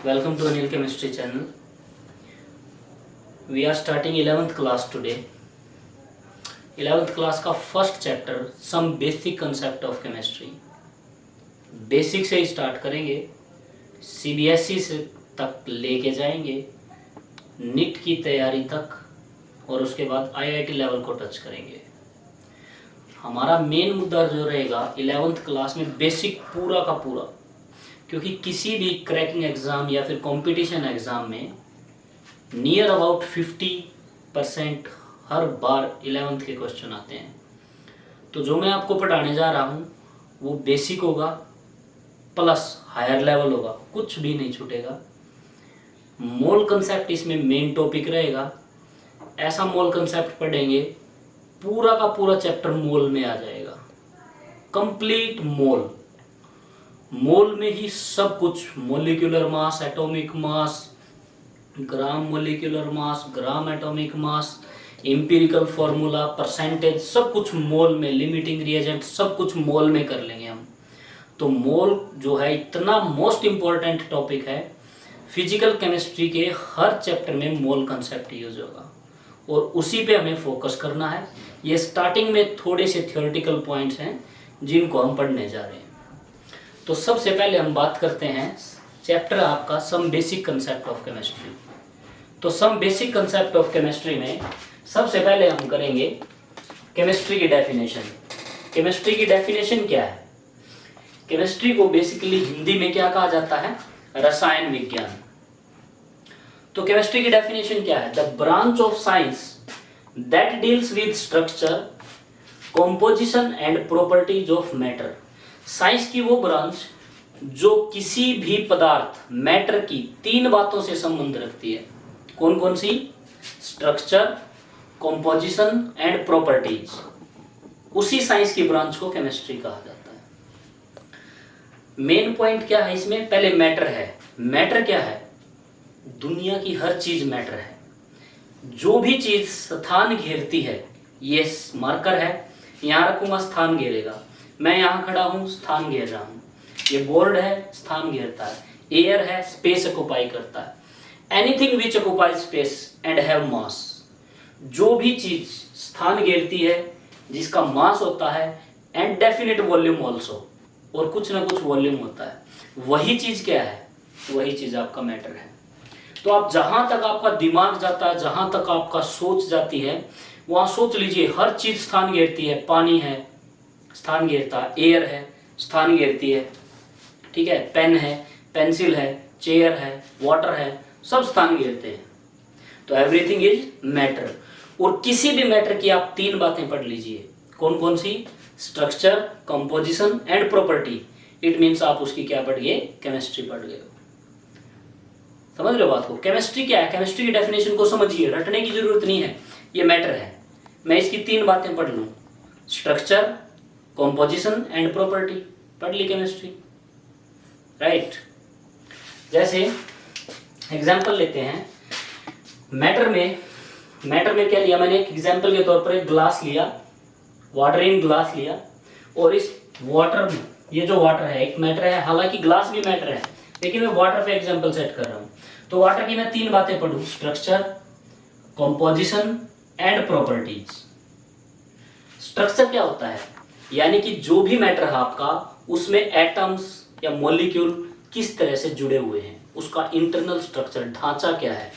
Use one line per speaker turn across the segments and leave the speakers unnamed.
Welcome to Anil Chemistry channel. We are starting 11th class today. 11th class का first chapter some basic concept of chemistry. Basic से ही start करेंगे, CBSE से तक लेके जाएंगे, नीट की तैयारी तक, और उसके बाद आईआईटी लेवल को टच करेंगे. हमारा मेन मुद्दा जो रहेगा 11th क्लास में बेसिक पूरा का पूरा, क्योंकि किसी भी क्रैकिंग एग्ज़ाम या फिर कंपटीशन एग्ज़ाम में near about 50% her bar 11th के क्वेश्चन आते हैं. तो जो मैं आपको पढ़ाने जा रहा हूँ वो बेसिक होगा प्लस हायर लेवल होगा, कुछ भी नहीं छूटेगा. मोल कंसेप्ट इसमें मेन टॉपिक रहेगा. ऐसा मोल कंसेप्ट पढ़ेंगे पूरा का पूरा चैप्टर मोल में आ जाएगा. कंप्लीट मोल में ही सब कुछ, molecular mass, atomic mass, gram molecular mass, gram atomic mass, empirical formula, percentage, सब कुछ मोल में, लिमिटिंग रिएजेंट, सब कुछ मोल में कर लेंगे हम. तो मोल जो है इतना मोस्ट इम्पॉर्टेंट टॉपिक है. फिजिकल केमिस्ट्री के हर चैप्टर में मोल कंसेप्ट यूज होगा और उसी पे हमें फोकस करना है. ये स्टार्टिंग में थोड़े से थ्योरेटिकल पॉइंट्स हैं जिनको हम पढ़ने जा रहे हैं. तो सबसे पहले हम बात करते हैं चैप्टर आपका some basic concept of chemistry. तो some basic concept of chemistry में सबसे पहले हम करेंगे केमिस्ट्री की डेफिनेशन. केमिस्ट्री की डेफिनेशन क्या है? केमिस्ट्री को बेसिकली हिंदी में क्या कहा जाता है? रसायन विज्ञान. तो केमिस्ट्री की डेफिनेशन क्या है? The branch of science that deals with structure, composition and properties of matter. Science की वो ब्रांच जो किसी भी पदार्थ, मैटर की तीन बातों से संबंध रखती है. कौन कौन सी? Structure, composition and properties. उसी साइंस की ब्रांच को केमिस्ट्री कहा जाता है. मेन पॉइंट क्या है इसमें? पहले मैटर है. मैटर क्या है? दुनिया की हर चीज मैटर है. जो भी चीज स्थान घेरती है, ये मार्कर है, यहां रखूंगा स्थान घेरेगा. मैं यहाँ खड़ा हूँ, स्थान घेर रहा हूँ. ये बोर्ड है, स्थान घेरता है. एयर है, स्पेस ऑक्युपाई करता है. Anything which occupy space and have मास. जो भी चीज स्थान घेरती है, जिसका मास होता है एंड डेफिनेट वॉल्यूम ऑल्सो, और कुछ ना कुछ वॉल्यूम होता है, वही चीज क्या है? वही चीज आपका मैटर है. तो आप जहां तक आपका दिमाग जाता है, जहां तक आपका सोच जाती है, वहां सोच लीजिए हर चीज स्थान घेरती है. पानी है, स्थान घेरता है. एयर है, स्थान घेरती है. ठीक है. पेन है, पेंसिल है, चेयर है, वाटर है, सब स्थान घेरते हैं. तो एवरीथिंग इज मैटर. और किसी भी मैटर की आप तीन बातें पढ़ लीजिए. कौन कौन सी? Structure, composition and property. It means आप उसकी क्या पढ़ गए? केमिस्ट्री पढ़ गए. समझ रहे हो बात को? केमिस्ट्री क्या है? केमिस्ट्री की डेफिनेशन को समझिए, रटने की जरूरत नहीं है. ये मैटर है, मैं इसकी तीन बातें पढ़ लूँ, स्ट्रक्चर, कॉम्पोजिशन एंड प्रॉपर्टी, पढ़ ली केमिस्ट्री. राइट. जैसे एग्जांपल लेते हैं. मैटर में क्या लिया मैंने? एक एग्जांपल के तौर पर एक ग्लास लिया, वाटर इन ग्लास लिया, और इस वाटर में, ये जो वाटर है एक मैटर है, हालांकि ग्लास भी मैटर है, लेकिन मैं वाटर पे एग्जांपल सेट कर रहा हूँ. तो वाटर की मैं तीन बातें पढ़ूँ, structure, composition and properties. Structure क्या होता है? यानी कि जो भी मैटर है आपका, उसमें एटम्स या मॉलिक्यूल किस तरह से जुड़े हुए हैं, उसका इंटरनल स्ट्रक्चर, ढांचा क्या है.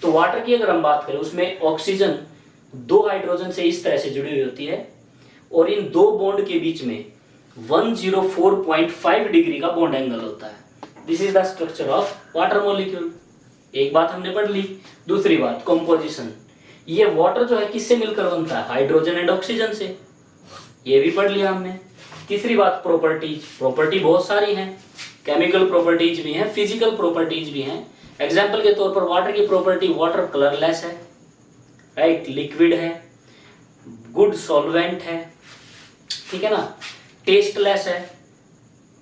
तो वाटर की अगर हम बात करें, उसमें ऑक्सीजन दो हाइड्रोजन से इस तरह से जुड़ी हुई होती है, और इन दो बॉन्ड के बीच में 104.5 डिग्री का बॉन्ड एंगल होता है. This is the structure of water molecule. एक बात हमने पढ़ ली. दूसरी बात, कंपोजिशन. ये वाटर जो है किससे मिलकर बनता है? हाइड्रोजन एंड ऑक्सीजन से. ये भी पढ़ लिया हमने. तीसरी बात, प्रॉपर्टीज. प्रॉपर्टी बहुत सारी हैं, केमिकल प्रॉपर्टीज भी हैं, फिजिकल प्रॉपर्टीज भी हैं. एग्जांपल के तौर पर वाटर की प्रॉपर्टी, वाटर कलरलेस है, राइट, लिक्विड है, गुड सॉल्वेंट है, ठीक है ना, टेस्टलेस है,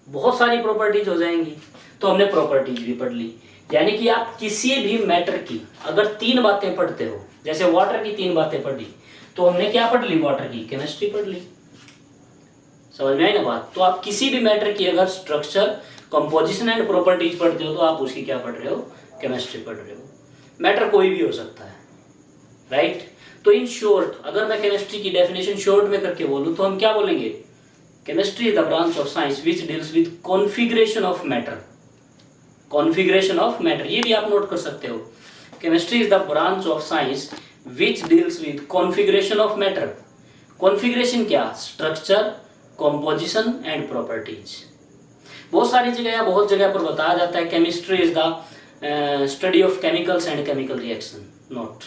बहुत सारी प्रॉपर्टीज हो जाएंगी. तो हमने प्रॉपर्टीज भी पढ़ ली. यानी कि आप किसी भी मैटर की अगर तीन बातें पढ़ते हो, जैसे वाटर की तीन बातें पढ़ ली, तो हमने क्या पढ़ ली? वाटर की केमिस्ट्री पढ़ ली. समझ में आई ना बात? तो आप किसी भी मैटर की अगर स्ट्रक्चर, कंपोजिशन एंड प्रॉपर्टीज पढ़ते हो तो आप उसकी क्या पढ़ रहे हो, केमिस्ट्री पढ़ रहे हो। मैटर कोई भी हो सकता है, राइट। तो इन शॉर्ट अगर मैं केमिस्ट्री की डेफिनेशन शॉर्ट में करके बोलूं तो हम क्या बोलेंगे, chemistry is the branch of science which deals with configuration of matter. Configuration of matter, ये भी आप नोट कर सकते हो। Chemistry is the branch of science which deals with configuration of matter. Configuration क्या, स्ट्रक्चर, कॉम्पोजिशन एंड प्रॉपर्टीज। बहुत सारी जगह या बहुत जगह पर बताया जाता है chemistry is the study of chemicals and chemical reaction. Note,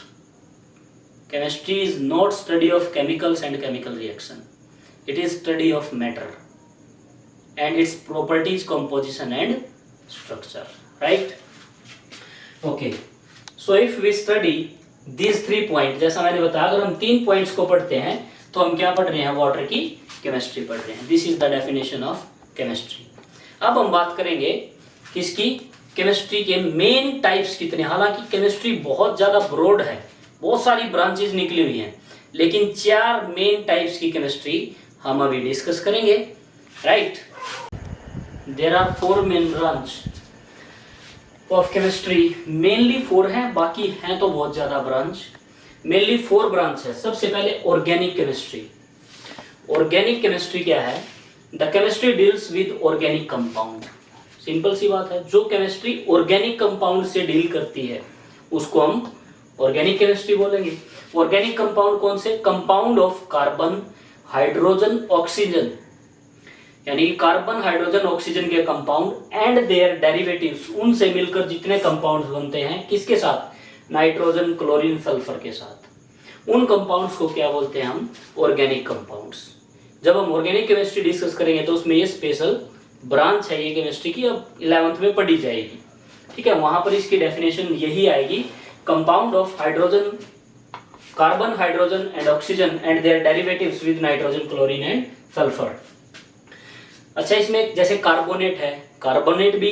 chemistry is not study of chemicals and chemical reaction, it is study of matter and its properties, composition and structure, right? Okay, so if we study these 3 points, जैसा मैंने बताया अगर हम 3 points को पढ़ते हैं तो हम क्या पढ़ रहे हैं, वाटर की केमिस्ट्री पढ़ रहे हैं। This is the definition of chemistry. अब हम बात करेंगे किसकी, केमिस्ट्री के मेन टाइप्स कितने। हालांकि केमिस्ट्री बहुत ज्यादा ब्रॉड है, बहुत सारी ब्रांचेज निकली हुई हैं, लेकिन 4 मेन टाइप्स की केमिस्ट्री हम अभी डिस्कस करेंगे, right. There are 4 main branch of chemistry, mainly 4 हैं, बाकी हैं तो बहुत ज्यादा ब्रांच। मेनली 4 ब्रांच है। सबसे पहले ऑर्गेनिक केमिस्ट्री। ऑर्गेनिक केमिस्ट्री क्या है, the chemistry deals with organic compound. Simple सी बात है, जो केमिस्ट्री ऑर्गेनिक कंपाउंड से डील करती है उसको हम ऑर्गेनिक केमिस्ट्री बोलेंगे। ऑर्गेनिक कंपाउंड कौन से, compound of carbon, hydrogen, oxygen, यानी कि कार्बन, हाइड्रोजन, ऑक्सीजन के कंपाउंड एंड देयर डेरिवेटिव्स, उनसे मिलकर जितने कंपाउंड्स बनते हैं किसके साथ, नाइट्रोजन, क्लोरीन, सल्फर के साथ, उन कंपाउंड्स को क्या बोलते हैं हम, ऑर्गेनिक कंपाउंड्स। जब हम ऑर्गेनिक केमिस्ट्री डिस्कस करेंगे तो उसमें ये स्पेशल ब्रांच है ये केमिस्ट्री की, अब 11th में पढ़ी जाएगी, ठीक है। वहां पर इसकी डेफिनेशन यही आएगी, compound of hydrogen, carbon, hydrogen and oxygen and their derivatives with nitrogen, chlorine and sulphur. अच्छा, इसमें जैसे कार्बोनेट है, कार्बोनेट भी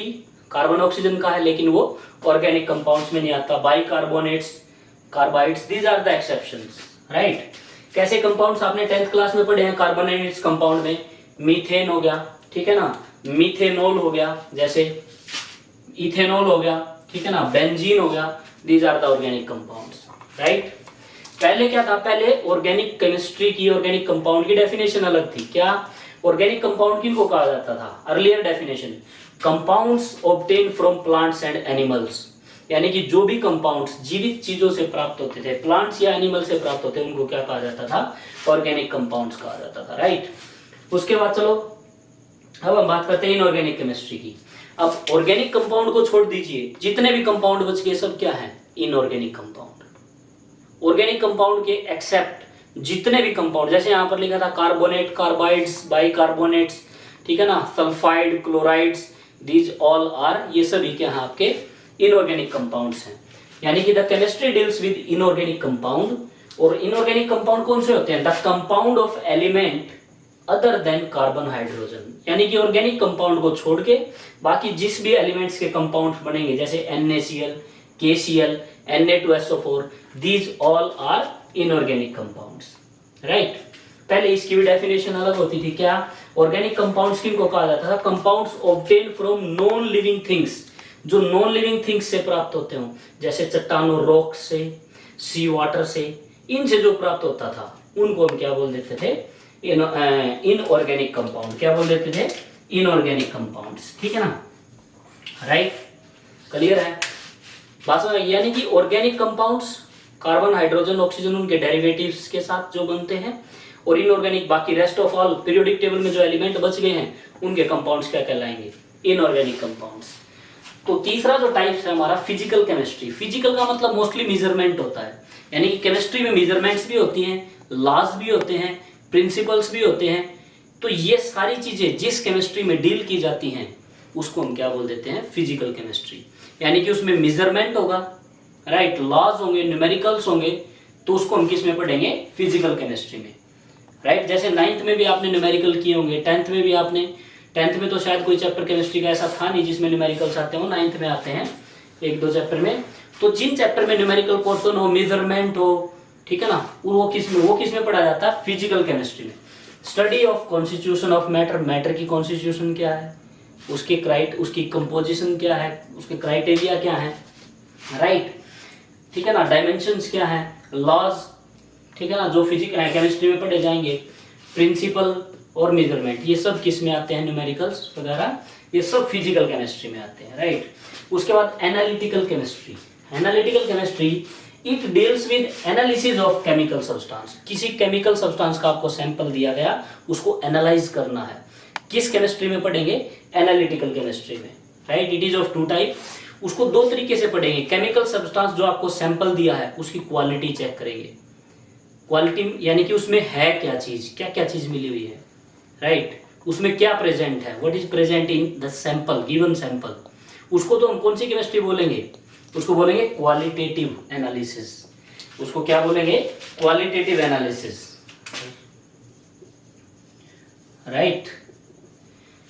कार्बन ऑक्सीजन का है लेकिन वो ऑर्गेनिक कंपाउंड्स में नहीं आता। Bicarbonates, carbides, these are the exceptions, right. कैसे कंपाउंड्स आपने 10th क्लास में पढ़े हैं कार्बोनेट्स कंपाउंड में, मीथेन हो गया, ठीक है ना, मीथेनॉल हो गया, जैसे इथेनॉल हो गया, ठीक है ना, बेंजीन हो गया, these are the organic compounds, right. पहले क्या था, पहले ऑर्गेनिक केमिस्ट्री की, ऑर्गेनिक कंपाउंड की डेफिनेशन अलग थी। क्या, ऑर्गेनिक कंपाउंड किनको कहा जाता था, earlier definition, compounds obtain from plants and animals, यानी कि जो भी कंपाउंड्स जीवित चीजों से प्राप्त होते थे, प्लांट्स या एनिमल से प्राप्त होते उनको क्या कहा जाता था, ऑर्गेनिक कंपाउंड्स कहा जाता था, राइट। उसके बाद चलो अब हम बात करते हैं इनऑर्गेनिक केमिस्ट्री की। अब ऑर्गेनिक कंपाउंड को छोड़ दीजिए, जितने भी कंपाउंड बच गए सब क्या है, इनऑर्गेनिक कंपाउंड। ऑर्गेनिक कंपाउंड के एक्सेप्ट जितने भी कंपाउंड, जैसे यहाँ पर लिखा था कार्बोनेट, कार्बाइड्स, बाइकार्बोनेट्स, ठीक है ना, sulphide, chlorides, these all are, ये सभी क्या है आपके इनऑर्गेनिक कंपाउंड्स हैं। यानी कि the chemistry deals with inorganic compound. और इनऑर्गेनिक कंपाउंड कौन से होते हैं, the compound of element other than carbon, hydrogen, यानी कि ऑर्गेनिक कंपाउंड को छोड़ के बाकी जिस भी एलिमेंट्स के कंपाउंड बनेंगे, जैसे NaCl, KCl, Na2SO4, these all are inorganic compounds, right? पहले इसकी भी डेफिनेशन अलग होती थी। क्या, ऑर्गेनिक कंपाउंड्स किनको कहा जाता था, compounds obtain from non living things, जो नॉन लिविंग थिंग्स से प्राप्त होते हो, जैसे चट्टानों, रॉक से, सी वाटर से, इनसे जो प्राप्त होता था उनको हम क्या बोल देते थे, इनऑर्गेनिक कंपाउंड। क्या बोल देते थे, इनऑर्गेनिक कंपाउंड्स, ठीक है ना, राइट। क्लियर है बात। यानी कि organic compounds carbon, hydrogen, oxygen, उनके डेरिवेटिव्स के साथ जो बनते हैं, और इनऑर्गेनिक बाकी rest of all periodic table में जो एलिमेंट बच गए हैं उनके कंपाउंड्स क्या कहलाएंगे, इनऑर्गेनिक कंपाउंड्स। तो तीसरा जो टाइप्स है हमारा फिजिकल केमिस्ट्री। फिजिकल का मतलब मोस्टली मेजरमेंट होता है, यानी कि केमिस्ट्री में मेजरमेंट्स भी होती हैं, लॉज भी होते हैं, प्रिंसिपल्स भी होते हैं। तो ये सारी चीजें जिस केमिस्ट्री में डील की जाती हैं उसको हम क्या बोल देते हैं, फिजिकल केमिस्ट्री। यानी कि उसमें मेजरमेंट होगा, राइट, लॉज होंगे, न्यूमेरिकल्स होंगे, तो उसको हम किस में पढ़ेंगे, फिजिकल केमिस्ट्री में, राइट। जैसे 9th में भी आपने न्यूमेरिकल किए होंगे, 10th में भी आपने, 10th में तो शायद कोई चैप्टर केमिस्ट्री का ऐसा था नहीं जिसमें न्यूमेरिकल्स आते हो, 9th में आते हैं 1-2 चैप्टर में। तो जिन चैप्टर में न्यूमेरिकल पोर्शन हो, मेजरमेंट हो, ठीक है ना, वो किस में पढ़ा जाता है, फिजिकल केमिस्ट्री में। Study of constitution of matter, matter की कॉन्स्टिट्यूशन क्या है, उसकी कंपोजिशन क्या है, उसके क्राइटेरिया क्या है, राइट, ठीक है ना, डायमेंशंस क्या है, लॉज, ठीक है ना, जो केमिस्ट्री में पढ़े जाएंगे, प्रिंसिपल और मेजरमेंट, ये सब किस में आते हैं, न्यूमेरिकल्स वगैरह, ये सब फिजिकल केमिस्ट्री में आते हैं, राइट। उसके बाद analytical chemistry. Analytical chemistry it deals with analysis of chemical substance. किसी केमिकल सब्सटेंस का आपको सैंपल दिया गया, उसको एनालाइज करना है। किस केमिस्ट्री में पढ़ेंगे, एनालिटिकल केमिस्ट्री में, right. It is of two type. उसको दो तरीके से पढ़ेंगे। केमिकल सब्सटेंस जो आपको सैंपल दिया है उसकी क्वालिटी चेक करेंगे। क्वालिटी यानी कि उसमें है क्या चीज, क्या क्या चीज मिली हुई है, राइट, उसमें क्या प्रेजेंट है, what is present in the sample, given sample. उसको तो हम कौन सी केमिस्ट्री बोलेंगे, उसको बोलेंगे क्वालिटेटिव एनालिसिस। उसको क्या बोलेंगे, qualitative analysis, right.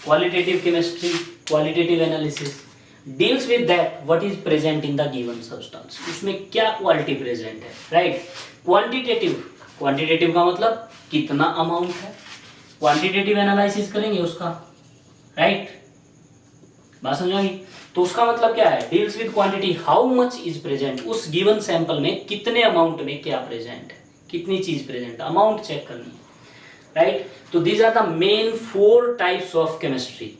Qualitative chemistry, qualitative analysis deals with that what is present in the given substance, उसमें क्या क्वालिटी प्रेजेंट है, राइट। क्वांटिटेटिव, क्वांटिटेटिव का मतलब कितना अमाउंट है, क्वांटिटेटिव एनालिसिस करेंगे उसका, राइट, बात समझ आ गई। तो उसका मतलब क्या है, deals with quantity, how much is present, उस गिवन सैंपल में कितने अमाउंट में क्या प्रेजेंट है, कितनी चीज प्रेजेंट, अमाउंट चेक करनी है, राइट। तो these are the main 4 types of chemistry.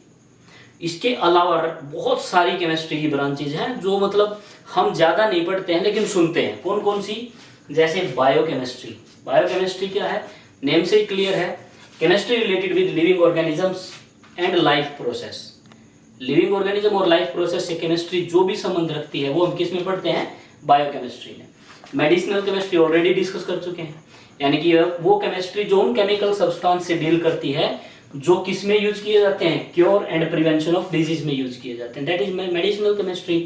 इसके अलावा बहुत सारी केमिस्ट्री की ब्रांचेज हैं जो मतलब हम ज्यादा नहीं पढ़ते हैं लेकिन सुनते हैं। कौन कौन सी, जैसे बायोकेमिस्ट्री। बायोकेमिस्ट्री क्या है, नेम से ही क्लियर है, chemistry related with living organisms and life process. Living organism और लाइफ प्रोसेस से केमिस्ट्री जो भी संबंध रखती है वो हम किस में पढ़ते हैं, बायोकेमिस्ट्री में। मेडिसिनल केमिस्ट्री ऑलरेडी डिस्कस कर चुके हैं, यानी कि वो केमिस्ट्री जो उन केमिकल सब्सटेंस से डील करती है जो किस में यूज किए जाते हैं, cure and prevention of disease में यूज किए जाते हैं, that is medicinal chemistry,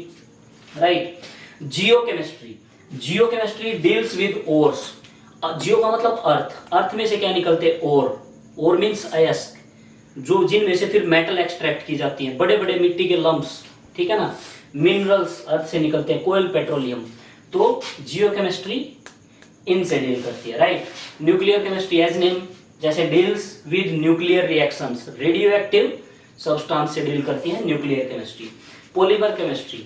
right. Geochemistry, geochemistry deals with ores. Geo का मतलब अर्थ, अर्थ में से क्या निकलते हैं, ओर मीन्स अयस्क, जो जिनमें से फिर मेटल एक्सट्रैक्ट की जाती है, बड़े बड़े मिट्टी के लम्प्स, ठीक है ना, मिनरल्स अर्थ से निकलते हैं, कोयल, पेट्रोलियम। तो जियोकेमिस्ट्री इनसे डील करती है, right. Nuclear chemistry as name, जैसे deals with nuclear reactions, radioactive substance से डील करती है न्यूक्लियर केमिस्ट्री। पॉलीमर केमिस्ट्री,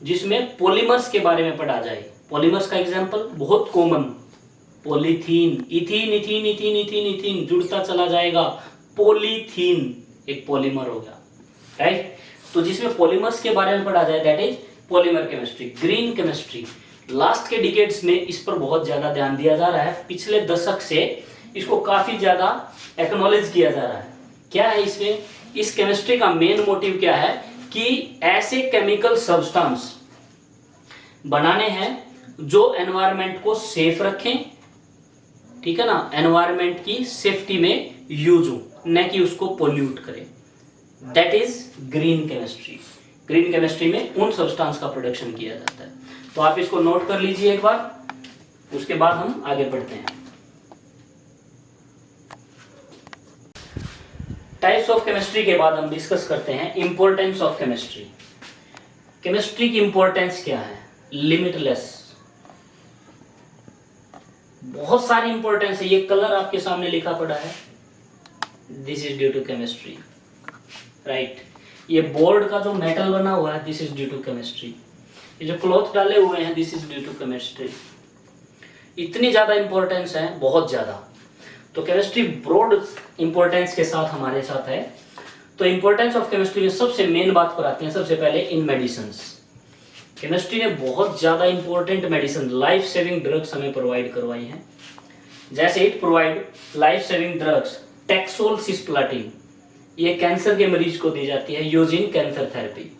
जिसमें पॉलीमर्स के बारे में पढ़ा जाए। पॉलीमर्स का एग्जांपल बहुत common, polythene, ethene ethene ethene ethene ethene जुड़ता चला जाएगा, पॉलीथीन एक पॉलीमर हो गया, राइट। तो जिसमें पॉलीमर्स के बारे में पढ़ा जाए that is polymer chemistry. Green chemistry, last के डिकेड्स में इस पर बहुत ज्यादा ध्यान दिया जा रहा है, पिछले दशक से इसको काफी ज्यादा एक्नॉलेज किया जा रहा है। क्या है इसमें, इस केमिस्ट्री का मेन मोटिव क्या है कि ऐसे केमिकल सब्सटेंस बनाने हैं जो एनवायरनमेंट को सेफ रखें, ठीक है ना, एनवायरनमेंट की सेफ्टी में यूज हो, न कि उसको पोल्यूट करें, that is green chemistry. Green chemistry में उन सब्सटेंस का प्रोडक्शन किया जाता है। तो आप इसको नोट कर लीजिए एक बार, उसके बाद हम आगे बढ़ते हैं। टाइप्स ऑफ केमिस्ट्री के बाद हम डिस्कस करते हैं इंपॉर्टेंस ऑफ केमिस्ट्री। केमिस्ट्री की इंपॉर्टेंस क्या है, लिमिटलेस, बहुत सारी इंपॉर्टेंस है। ये कलर आपके सामने लिखा पड़ा है, this is due to chemistry, right. ये बोर्ड का जो मेटल बना हुआ है, this is due to chemistry. ये जो क्लॉथ डाले हुए हैं, this is due to chemistry. इतनी ज्यादा इंपॉर्टेंस है, बहुत ज्यादा। तो केमिस्ट्री ब्रॉड इंपॉर्टेंस के साथ हमारे साथ है। तो इंपॉर्टेंस ऑफ केमिस्ट्री में सबसे मेन बात पर आते हैं, सबसे पहले इन मेडिसिन्स। केमिस्ट्री ने बहुत ज्यादा important medicine, life saving drugs हमें प्रोवाइड करवाई हैं। जैसे it provide life saving drugs taxol cisplatin, ये कैंसर के मरीज को दी जाती है, use in cancer therapy.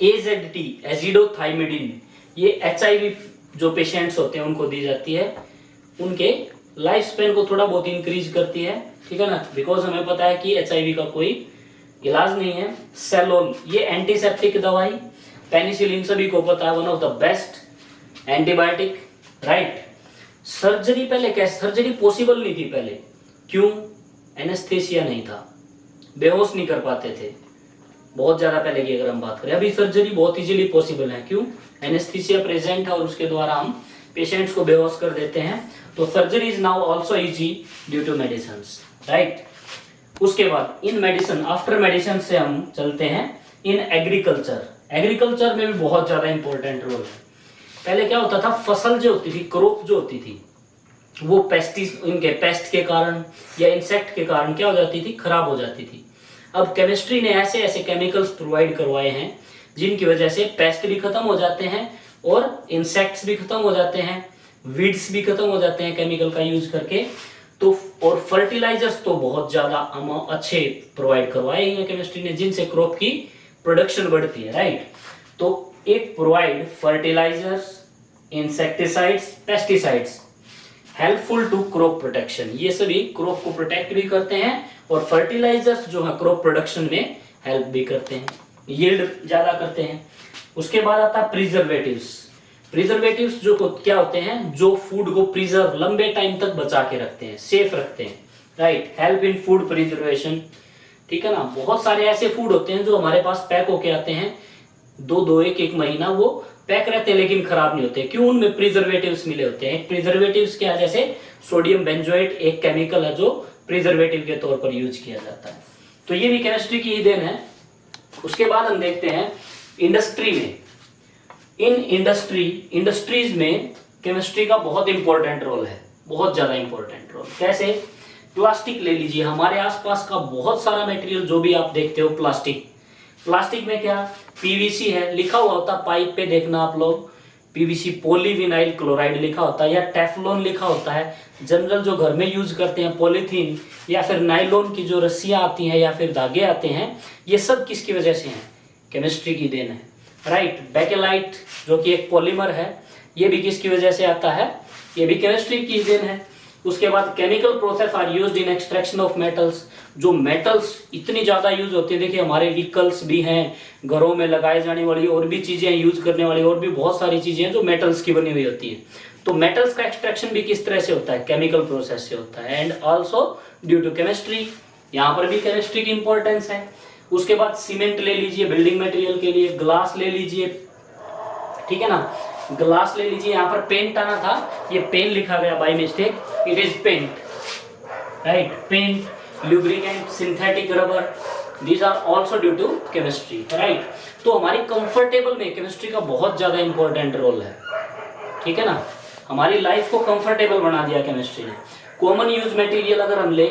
AZT एजिडोथाइमिडिन, ये HIV जो पेशेंट्स होते हैं उनको दी जाती है, उनके लाइफ स्पेन को थोड़ा बहुत इंक्रीज करती है, ठीक है ना, बिकॉज हमें पता है कि HIV का कोई इलाज नहीं है। सेलोन, ये एंटीसेप्टिक दवाई, पेनिसिलिन सभी को पता है, one of the best antibiotic, right. Surgery पहले कैसे, सर्जरी पॉसिबल नहीं थी पहले, क्यों, एनेस्थेसिया नहीं था, बेहोश नहीं कर पाते थे, बहुत ज्यादा पहले की अगर हम बात करें। अभी सर्जरी बहुत इजीली पॉसिबल है, क्यों, एनेस्थेसिया प्रेजेंट है और उसके द्वारा हम पेशेंट्स को बेहोश कर देते हैं। तो surgery is now also easy due to medicines, right. उसके बाद इन मेडिसिन, आफ्टर मेडिसिन से हम चलते हैं इन एग्रीकल्चर। एग्रीकल्चर में भी बहुत ज्यादा इंपॉर्टेंट रोल है। पहले क्या होता था, फसल जो होती थी, क्रॉप जो होती थी, वो इनके पेस्ट के कारण या इंसेक्ट के कारण क्या हो जाती थी, खराब हो जाती थी। अब केमिस्ट्री ने ऐसे ऐसे केमिकल्स प्रोवाइड करवाए हैं जिनकी वजह से पेस्ट भी खत्म हो जाते हैं और इंसेक्ट्स भी खत्म हो जाते हैं, वीड्स भी खत्म हो जाते हैं केमिकल का यूज करके। तो और फर्टिलाइजर्स तो बहुत ज्यादा अच्छे प्रोवाइड करवाए हैं केमिस्ट्री ने, जिनसे क्रॉप की प्रोडक्शन बढ़ती है, राइट। तो it provide fertilisers, insecticides, pesticides helpful to crop protection. ये सभी क्रॉप को प्रोटेक्ट भी करते हैं और फर्टिलाइजर्स जो है क्रॉप प्रोडक्शन में हेल्प भी करते हैं, यील्ड ज्यादा करते हैं। उसके बाद आता है प्रिजर्वेटिव्स। प्रिजर्वेटिव्स जो क्या होते हैं, जो फूड को प्रिजर्व, लंबे टाइम तक बचा के रखते हैं, सेफ रखते हैं, right. Help in food preservation, ठीक है ना। बहुत सारे ऐसे फूड होते हैं जो हमारे पास पैक होके आते हैं, दो एक महीना वो पैक रहते हैं लेकिन खराब नहीं होते, क्यों? उनमें प्रिजर्वेटिव्स मिले होते हैं। प्रिजर्वेटिव्स क्या है, जैसे सोडियम बेंजोएट एक केमिकल है जो प्रिजर्वेटिव के तौर पर यूज किया जाता है। तो ये भी केमिस्ट्री की ही देन है। उसके बाद हम देखते हैं इंडस्ट्री में। इन इंडस्ट्रीज में केमिस्ट्री का बहुत इंपॉर्टेंट रोल है, बहुत ज्यादा इंपॉर्टेंट रोल। कैसे? प्लास्टिक ले लीजिए, हमारे आसपास का बहुत सारा मटेरियल जो भी आप देखते हो प्लास्टिक में क्या पीवीसी है, लिखा हुआ होता पाइप पे, देखना आप लोग, पीवीसी पॉलीविनाइल क्लोराइड लिखा होता है, या टेफ्लॉन लिखा होता है। जनरल जो घर में यूज करते हैं पॉलीथीन या फिर नायलॉन की जो रस्सियां आती हैं या फिर धागे आते हैं, ये सब किसकी वजह से हैं? केमिस्ट्री की देन है, राइट। बेकेलाइट जो कि एक पॉलीमर है, ये भी किसकी वजह से आता है? ये भी केमिस्ट्री की देन है। उसके बाद chemical process are used in extraction of metals. जो मेटल्स इतनी ज्यादा यूज होती है, देखिए हमारे व्हीकल्स भी हैं, घरों में लगाए जाने वाली और भी चीजें यूज करने वाली और भी बहुत सारी चीजें हैं जो मेटल्स की बनी हुई होती है। तो मेटल्स का एक्सट्रैक्शन भी किस तरह से होता है? केमिकल प्रोसेस से होता है, and also due to chemistry. यहाँ पर भी केमिस्ट्री की इंपॉर्टेंस है। उसके बाद सीमेंट ले लीजिए बिल्डिंग मटेरियल के लिए, ग्लास ले लीजिए, ठीक है ना, ग्लास ले लीजिए। यहाँ पर पेंट आना था, ये पेन लिखा गया by mistake, it is paint, right. Paint, lubricant, synthetic rubber, these are also due to chemistry, right. तो हमारी कंफर्टेबल में केमिस्ट्री का बहुत ज्यादा इंपॉर्टेंट रोल है, ठीक है ना। हमारी लाइफ को कंफर्टेबल बना दिया केमिस्ट्री ने। कॉमन यूज मटेरियल अगर हम ले,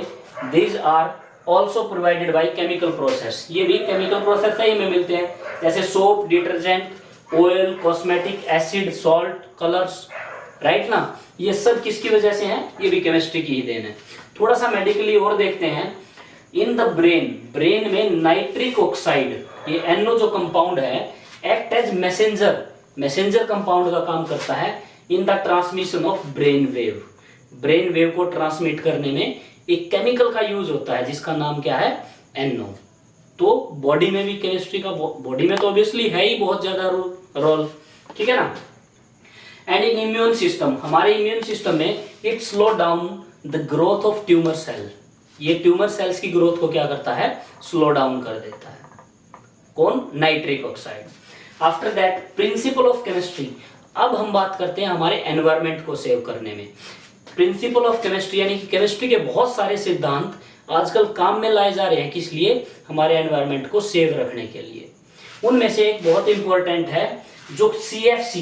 these are also provided by chemical process. ये भी केमिकल प्रोसेस से ही में मिलते हैं, जैसे soap, detergent, oil, cosmetic, acid, salt, colours, right ना। ये सब किसकी वजह से हैं? ये भी केमिस्ट्री की ही देन है। थोड़ा सा मेडिकली और देखते हैं। इन द ब्रेन में नाइट्रिक ऑक्साइड, ये NO जो कंपाउंड है, एक्ट एज मैसेंजर कंपाउंड का काम करता है in the transmission of brain wave को ट्रांसमिट करने में एक केमिकल का यूज होता है जिसका नाम क्या है? NO। तो बॉडी में भी केमिस्ट्री का, बॉडी में तो ऑब्वियसली है ही बहुत ज्यादा रोल, ठीक है ना। एंड इन इम्यून सिस्टम, हमारे इम्यून सिस्टम में it slow down the growth of tumour cell. ये ट्यूमर सेल्स की ग्रोथ को क्या करता है? स्लो डाउन कर देता है। कौन? Nitric oxide. After that principle of chemistry. अब हम बात करते हैं हमारे एनवायरमेंट को सेव करने में। प्रिंसिपल ऑफ केमिस्ट्री यानी कि केमिस्ट्री के बहुत सारे सिद्धांत आजकल काम में लाए जा रहे हैं, किस लिए? हमारे एनवायरमेंट को सेव रखने के लिए। उनमें से एक बहुत इंपॉर्टेंट है जो CFC,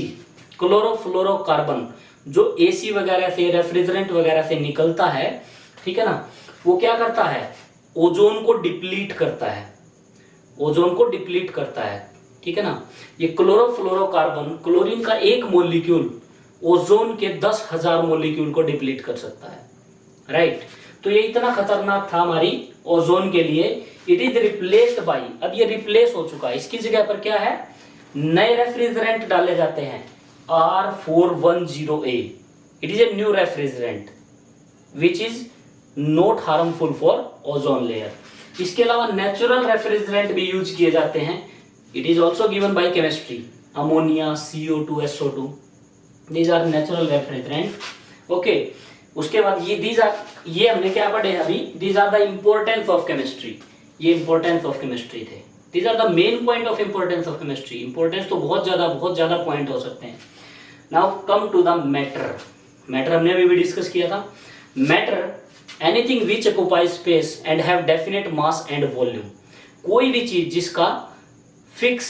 क्लोरोफ्लोरोकार्बन, जो AC वगैरह से, रेफ्रिजरेंट वगैरह से निकलता है, ठीक है ना, वो क्या करता है? ओजोन को डिप्लीट करता है, ओजोन को डिप्लीट करता है, ठीक है ना। ये क्लोरोफ्लोरोकार्बन, क्लोरीन का एक मॉलिक्यूल ओजोन के 10,000 मॉलिक्यूल को डिप्लीट कर सकता है, राइट। तो ये इतना खतरनाक था हमारी ओजोन के लिए। इट इज रिप्लेस्ड बाई, अब ये रिप्लेस हो चुका है, इसकी जगह पर क्या है? नए रेफ्रिजरेंट डाले जाते हैं, R410A। It is a new refrigerant which is not harmful for ozone layer. इसके अलावा नेचुरल रेफ्रिजरेंट भी यूज किए जाते हैं। It is also given by chemistry, ammonia, CO2, SO2, these are natural refrigerant, okay. उसके बाद ये हमने क्या पढ़े अभी? These are the importance of chemistry, ये इंपॉर्टेंस ऑफ केमिस्ट्री थे। These are the main point of importance of chemistry. Importance तो बहुत ज्यादा पॉइंट हो सकते हैं। Now come to the matter. Matter हमने अभी भी डिस्कस किया था। Matter anything which occupy space and have definite mass and volume, कोई भी चीज जिसका फिक्स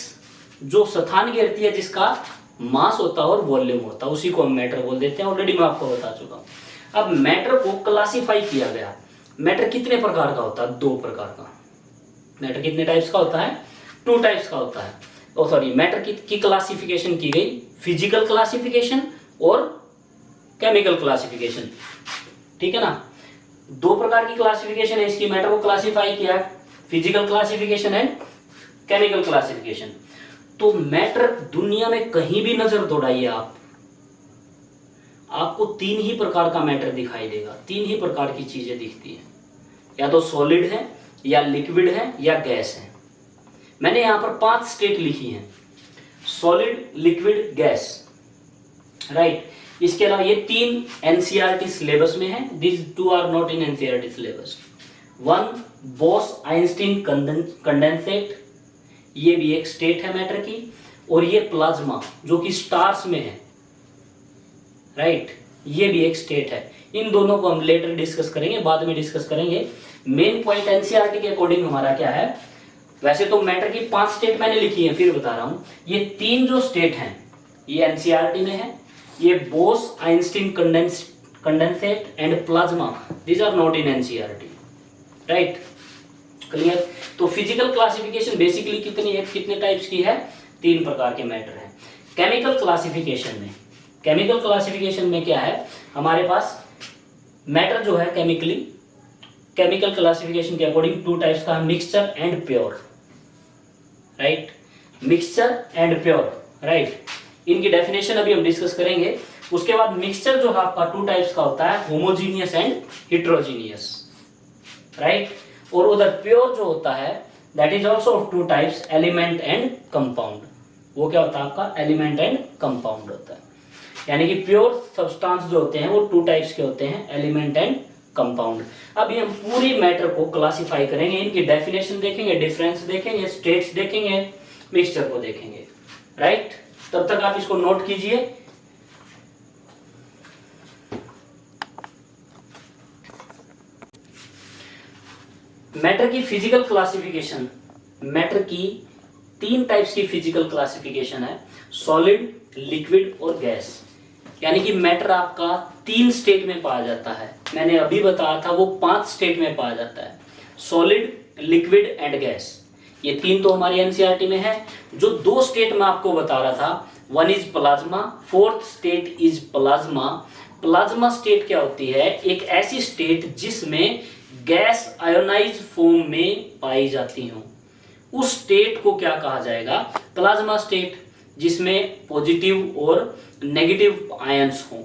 जो स्थान घेरती है, जिसका मास होता है और वॉल्यूम होता है, उसी को हम मैटर बोल देते हैं। ऑलरेडी मैं आपको बता चुका हूं। अब मैटर को क्लासिफाई किया गया। मैटर कितने प्रकार का होता है? 2 प्रकार का। मैटर कितने टाइप्स का होता है? 2 टाइप्स का होता है। सॉरी, मैटर की क्लासिफिकेशन की गई, फिजिकल क्लासिफिकेशन और केमिकल क्लासिफिकेशन, ठीक है ना। 2 प्रकार की क्लासिफिकेशन है इसकी। मैटर को क्लासिफाई किया, physical classification and chemical classification. तो मैटर दुनिया में कहीं भी नजर दौड़ाइए आप, आपको 3 ही प्रकार का मैटर दिखाई देगा। 3 ही प्रकार की चीजें दिखती है, या तो सॉलिड है, या लिक्विड है, या गैस है। मैंने यहां पर 5 स्टेट लिखी हैं, सॉलिड, लिक्विड, गैस, राइट। इसके अलावा ये 3 एनसीईआरटी सिलेबस में है। This 2 are not in NCERT syllabus. 1 Bose Einstein condensate, ये भी एक स्टेट है मैटर की, और ये प्लाज्मा जो कि स्टार्स में है, राइट, ये भी एक स्टेट है। इन दोनों को हम लेटर डिस्कस करेंगे, बाद में डिस्कस करेंगे। मेन पॉइंट एनसीईआरटी के अकॉर्डिंग हमारा क्या है? वैसे तो मैटर की 5 स्टेट मैंने लिखी है, फिर बता रहा हूं। ये 3 जो स्टेट हैं ये एनसीईआरटी में है। ये Bose Einstein condensate and plasma, these are not in NCERT, right, clear. तो फिजिकल क्लासिफिकेशन बेसिकली कितने टाइप्स की है? 3 प्रकार के मैटर है। केमिकल क्लासिफिकेशन में क्या है हमारे पास? मैटर जो है केमिकल क्लासिफिकेशन के अकॉर्डिंग 2 टाइप्स का, mixture and pure, right, mixture and pure, right. इनकी डेफिनेशन अभी हम डिस्कस करेंगे। उसके बाद मिक्सचर जो है आपका 2 टाइप्स का होता है, होमोजीनियस एंड हिट्रोजीनियस, राइट। और उधर प्योर जो होता है that is also of 2 types, element and compound. वो क्या होता है आपका? एलिमेंट एंड कंपाउंड होता है। यानी कि प्योर सब्सटेंस जो होते हैं वो 2 टाइप्स के होते हैं, एलिमेंट एंड कंपाउंड। अभी हम पूरी मैटर को क्लासिफाई करेंगे, इनकी डेफिनेशन देखेंगे, डिफरेंस देखेंगे, स्टेट्स देखेंगे, मिक्सचर को देखेंगे, राइट। तब तक आप इसको नोट कीजिए। मैटर की फिजिकल क्लासिफिकेशन, मैटर की 3 टाइप्स की फिजिकल क्लासिफिकेशन है, सॉलिड, लिक्विड और गैस। यानी कि मैटर आपका 3 स्टेट में पाया जाता है। मैंने अभी बताया था वो 5 स्टेट में पाया जाता है, सॉलिड, लिक्विड एंड गैस। ये 3 तो हमारी एनसीईआरटी में है। जो 2 स्टेट मैं आपको बता रहा था, 1 is plasma, 4th state is plasma. Plasma state क्या होती है? एक ऐसी स्टेट जिसमें गैस आयोनाइज फॉर्म में पाई जाती हो, उस स्टेट को क्या कहा जाएगा? प्लाज्मा स्टेट, जिसमें पॉजिटिव और नेगेटिव आयंस हो,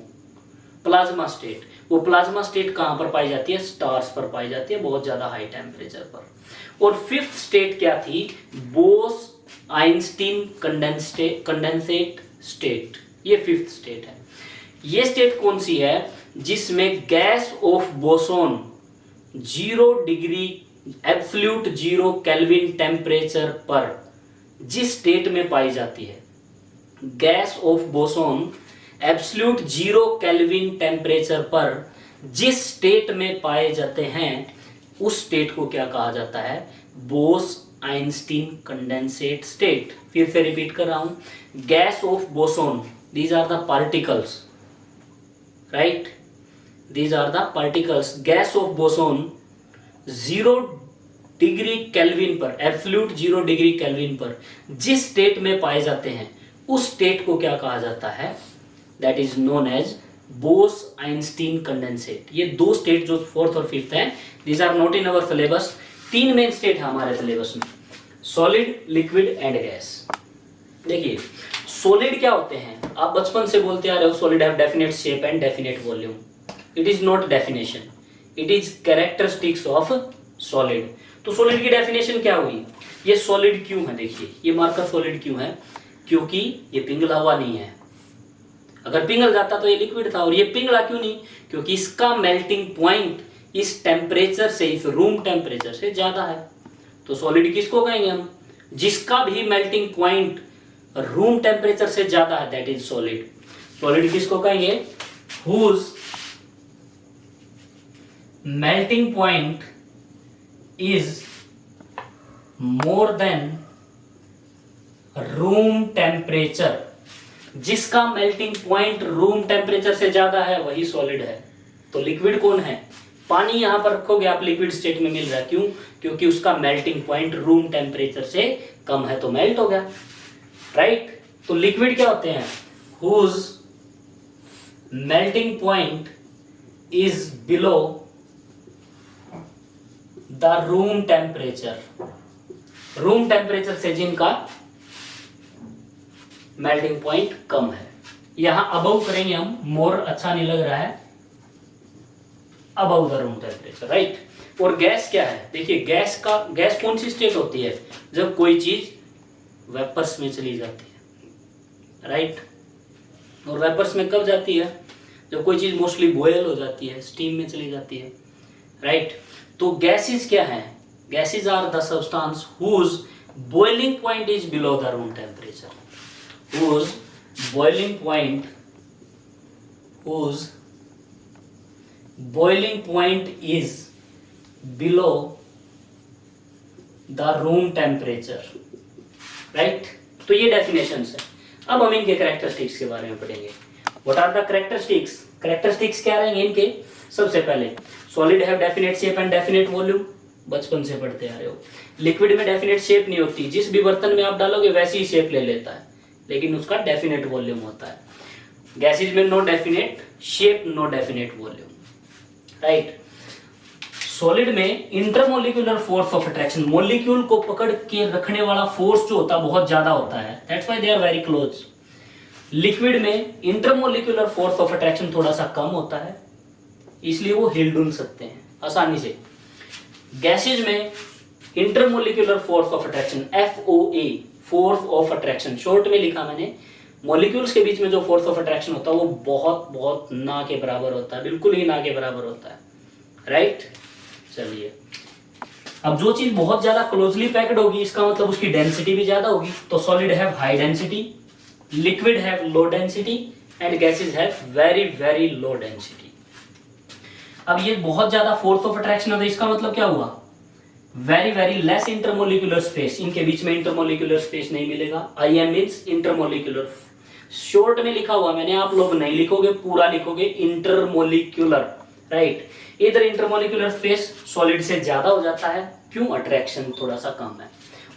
प्लाज्मा स्टेट। वो प्लाज्मा स्टेट कहां पर पाई जाती है? स्टार्स पर पाई जाती है, बहुत ज्यादा हाई टेम्परेचर पर। और 5th स्टेट क्या थी? बोस आइंस्टीन कंडेंसेट स्टेट, ये 5th स्टेट है। ये स्टेट कौन सी है? जिसमें gas of boson 0 degree absolute 0 kelvin temperature पर जिस स्टेट में पाई जाती है, gas of boson absolute 0 kelvin temperature पर जिस स्टेट में पाए जाते हैं, उस स्टेट को क्या कहा जाता है? Bose Einstein condensate state. फिर से रिपीट कर रहा हूं, gas of boson, these are the particles, right, these are the particles. Gas of boson 0 degree kelvin पर, एब्सोल्यूट 0 डिग्री केल्विन पर जिस स्टेट में पाए जाते हैं, उस स्टेट को क्या कहा जाता है? That is known as Bose Einstein condensate. ये 2 स्टेट जो 4th और 5th है, these are not in our syllabus. 3 main state है हमारे सिलेबस में, सॉलिड, लिक्विड एंड गैस। देखिए सॉलिड क्या होते हैं? आप बचपन से बोलते आ रहे हो, solid have definite shape and definite volume. It is not definition, it is characteristics of solid. तो सॉलिड की डेफिनेशन क्या हुई? ये सॉलिड क्यों है? देखिए ये मार्कर सॉलिड क्यों है? क्योंकि ये पिघला हुआ नहीं है। अगर पिघल जाता तो ये लिक्विड था। और ये पिघला क्यों नहीं? क्योंकि इसका मेल्टिंग पॉइंट इस टेम्परेचर से, इस रूम टेम्परेचर से ज्यादा है। तो सॉलिड किसको कहेंगे हम? जिसका भी मेल्टिंग पॉइंट रूम टेम्परेचर से ज्यादा है, दैट इज सॉलिड। सॉलिड किसको कहेंगे? Whose melting point is more than room temperature, जिसका मेल्टिंग पॉइंट रूम टेम्परेचर से ज्यादा है वही सॉलिड है। तो लिक्विड कौन है? पानी यहां पर रखोगे आप लिक्विड स्टेट में मिल रहा है, क्यों? क्योंकि उसका मेल्टिंग पॉइंट रूम टेम्परेचर से कम है तो मेल्ट हो गया, राइट। तो लिक्विड क्या होते हैं? Whose melting point is below the room temperature, room temperature से जिनका मेल्टिंग पॉइंट कम है। यहां अबव करेंगे हम, मोर अच्छा नहीं लग रहा है, above the room temperature, right. और गैस क्या है? देखिए गैस कौन सी स्टेट होती है? जब कोई चीज वेपर्स में चली जाती है, राइट। और वेपर्स में कब जाती है? जब कोई चीज मोस्टली बॉयल हो जाती है, स्टीम में चली जाती है, राइट। तो गैसेस क्या है? Gases are the substance whose boiling point is below the room temperature, whose boiling point is below the room temperature, right? तो ये डेफिनेशंस है। अब हम इनके कैरेक्टरिस्टिक्स के बारे में पढ़ेंगे। What are the characteristics? Characteristics क्या रहेंगे इनके? सबसे पहले solid have definite shape and definite volume, बचपन से पढ़ते आ रहे हो। लिक्विड में डेफिनेट शेप नहीं होती, जिस भी बर्तन में आप डालोगे वैसी ही शेप ले लेता है, लेकिन उसका डेफिनेट वॉल्यूम होता है। गैसेज में no definite shape, no definite volume, right. Solid में intermolecular force of attraction, molecule को पकड़ के रखने वाला फोर्स जो होता है बहुत ज्यादा होता है, that's why they are very close. Liquid में इंटरमोलिकुलर फोर्स ऑफ अट्रैक्शन थोड़ा सा कम होता है, इसलिए वो हिल डुल सकते हैं आसानी से। गैसेज में intermolecular force of attraction, FOA, force of attraction short में लिखा मैंने, मॉलिक्यूल्स के बीच में जो फोर्स ऑफ अट्रैक्शन होता है वो बहुत बहुत ना के बराबर होता है, बिल्कुल ही ना के बराबर होता है, राइट। चलिए, अब जो चीज बहुत ज्यादा क्लोजली पैक्ड होगी इसका मतलब उसकी डेंसिटी भी ज्यादा होगी। तो solid have high density, liquid have low density and gases have very very low density. अब ये बहुत ज्यादा फोर्स ऑफ अट्रैक्शन होता है, इसका मतलब क्या हुआ? Very very less intermolecular space, इनके बीच में इंटरमोलिकुलर स्पेस नहीं मिलेगा। IM मींस इंटरमोलिकुलर, शॉर्ट में लिखा हुआ मैंने, आप लोग नहीं लिखोगे, पूरा लिखोगे इंटरमोलिकुलर, राइट। इधर इंटरमोलिकुलर स्पेस सॉलिड से ज्यादा हो जाता है, क्यों? अट्रैक्शन थोड़ा सा कम है।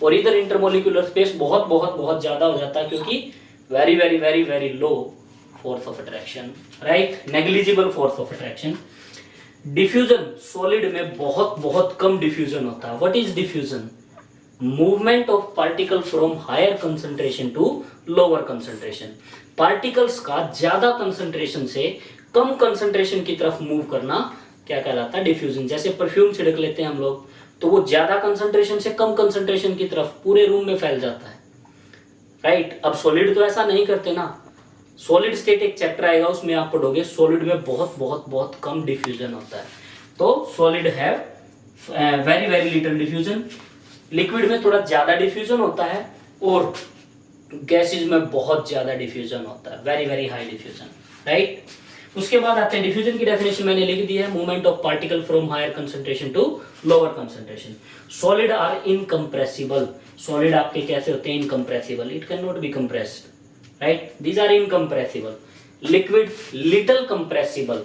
और इधर इंटरमोलिकुलर स्पेस बहुत बहुत बहुत ज्यादा हो जाता है, क्योंकि very very very very low force of attraction, right, negligible force of attraction. Diffusion, solid में बहुत बहुत कम डिफ्यूजन होता है। What is diffusion? Movement of particle from higher concentration to lower concentration, particles का ज्यादा कंसंट्रेशन से कम कंसंट्रेशन की तरफ मूव करना क्या कहलाता है? डिफ्यूजन। जैसे परफ्यूम छिड़क लेते हैं हम लोग, तो वो ज्यादा कंसंट्रेशन से कम कंसंट्रेशन की तरफ पूरे रूम में फैल जाता है, राइट। अब सॉलिड तो ऐसा नहीं करते ना। सॉलिड स्टेट एक चैप्टर आएगा, उसमें आप पढ़ोगे सॉलिड में बहुत बहुत बहुत कम डिफ्यूजन होता है। तो solid have very very little diffusion, liquid में थोड़ा ज्यादा डिफ्यूजन होता है, और गैसेज में बहुत ज्यादा डिफ्यूजन होता है, very very high diffusion, right. उसके बाद आते हैं डिफ्यूजन की डेफिनेशन मैंने लिख दी है, movement of particle from higher concentration to lower concentration. Solid are incompressible, solid आपके कैसे होते हैं? Incompressible, it can not be compressed, right, these are incompressible. Liquid little compressible,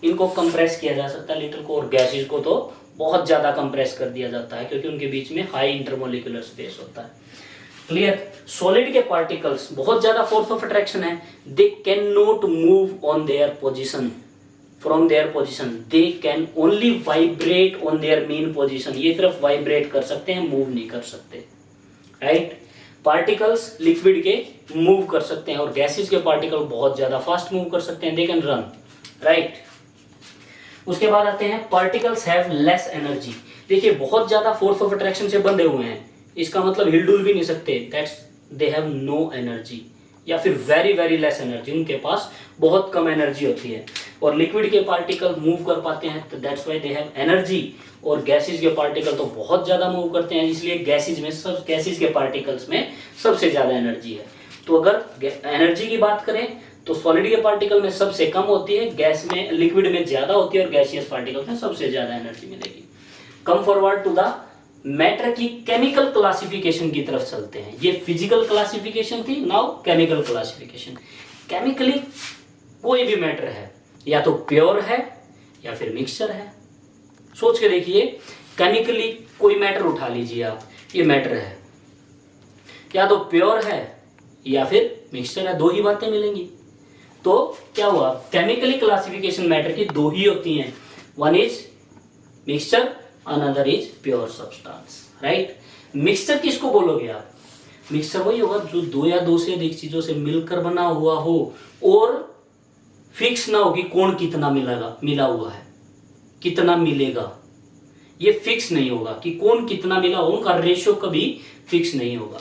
इनको कंप्रेस किया जा सकता है लिटिल को, और गैसेज को तो बहुत ज्यादा कंप्रेस कर दिया जाता है, क्योंकि उनके बीच में हाई इंटरमोलिकुलर स्पेस होता है। क्लियर? सॉलिड के पार्टिकल्स बहुत ज्यादा फोर्स ऑफ अट्रैक्शन है, they can not move on their position from their position, they can only vibrate on their main position, ये सिर्फ वाइब्रेट कर सकते हैं, मूव नहीं कर सकते, राइट। पार्टिकल्स लिक्विड के मूव कर सकते हैं, और गैसेज के पार्टिकल बहुत ज्यादा फास्ट मूव कर सकते हैं, दे कैन रन, राइट। उसके बाद आते हैं पार्टिकल्स हैव लेस एनर्जी। देखिए बहुत ज्यादा फोर्स ऑफ अट्रैक्शन से बंधे हुए हैं, इसका मतलब हिलडुल भी नहीं सकते, that's they have no energy, या फिर वेरी वेरी लेस एनर्जी, उनके पास बहुत कम एनर्जी होती है। और लिक्विड के पार्टिकल मूव कर पाते हैं, तो that's why they have energy. और गैसेज के पार्टिकल तो बहुत ज्यादा मूव करते हैं, इसलिए गैसेज के पार्टिकल्स में सबसे ज्यादा एनर्जी है। तो अगर एनर्जी की बात करें तो सॉलिड के पार्टिकल में सबसे कम होती है, गैस में लिक्विड में ज्यादा होती है और गैसियस पार्टिकल में सबसे ज्यादा एनर्जी मिलेगी। Come forward to the matter की केमिकल क्लासिफिकेशन की तरफ चलते हैं। ये फिजिकल क्लासिफिकेशन थी, नाउ केमिकल क्लासिफिकेशन। केमिकली कोई भी मैटर है या तो प्योर है या फिर मिक्सचर है। सोच के देखिए, केमिकली कोई मैटर उठा लीजिए आप, ये मैटर है, या तो प्योर है या फिर मिक्सचर है, दो ही बातें मिलेंगी। तो क्या हुआ, केमिकली क्लासिफिकेशन मैटर की दो ही होती हैं, one is mixture, another is pure substance, right. Mixture किसको बोलोगे आप? मिक्सचर वही होगा जो दो या दो से अधिक चीजों से मिलकर बना हुआ हो और फिक्स ना हो कि कौन कितना मिला हुआ है, कितना मिलेगा, ये फिक्स नहीं होगा कि कौन कितना मिला हो, उनका रेशियो कभी फिक्स नहीं होगा।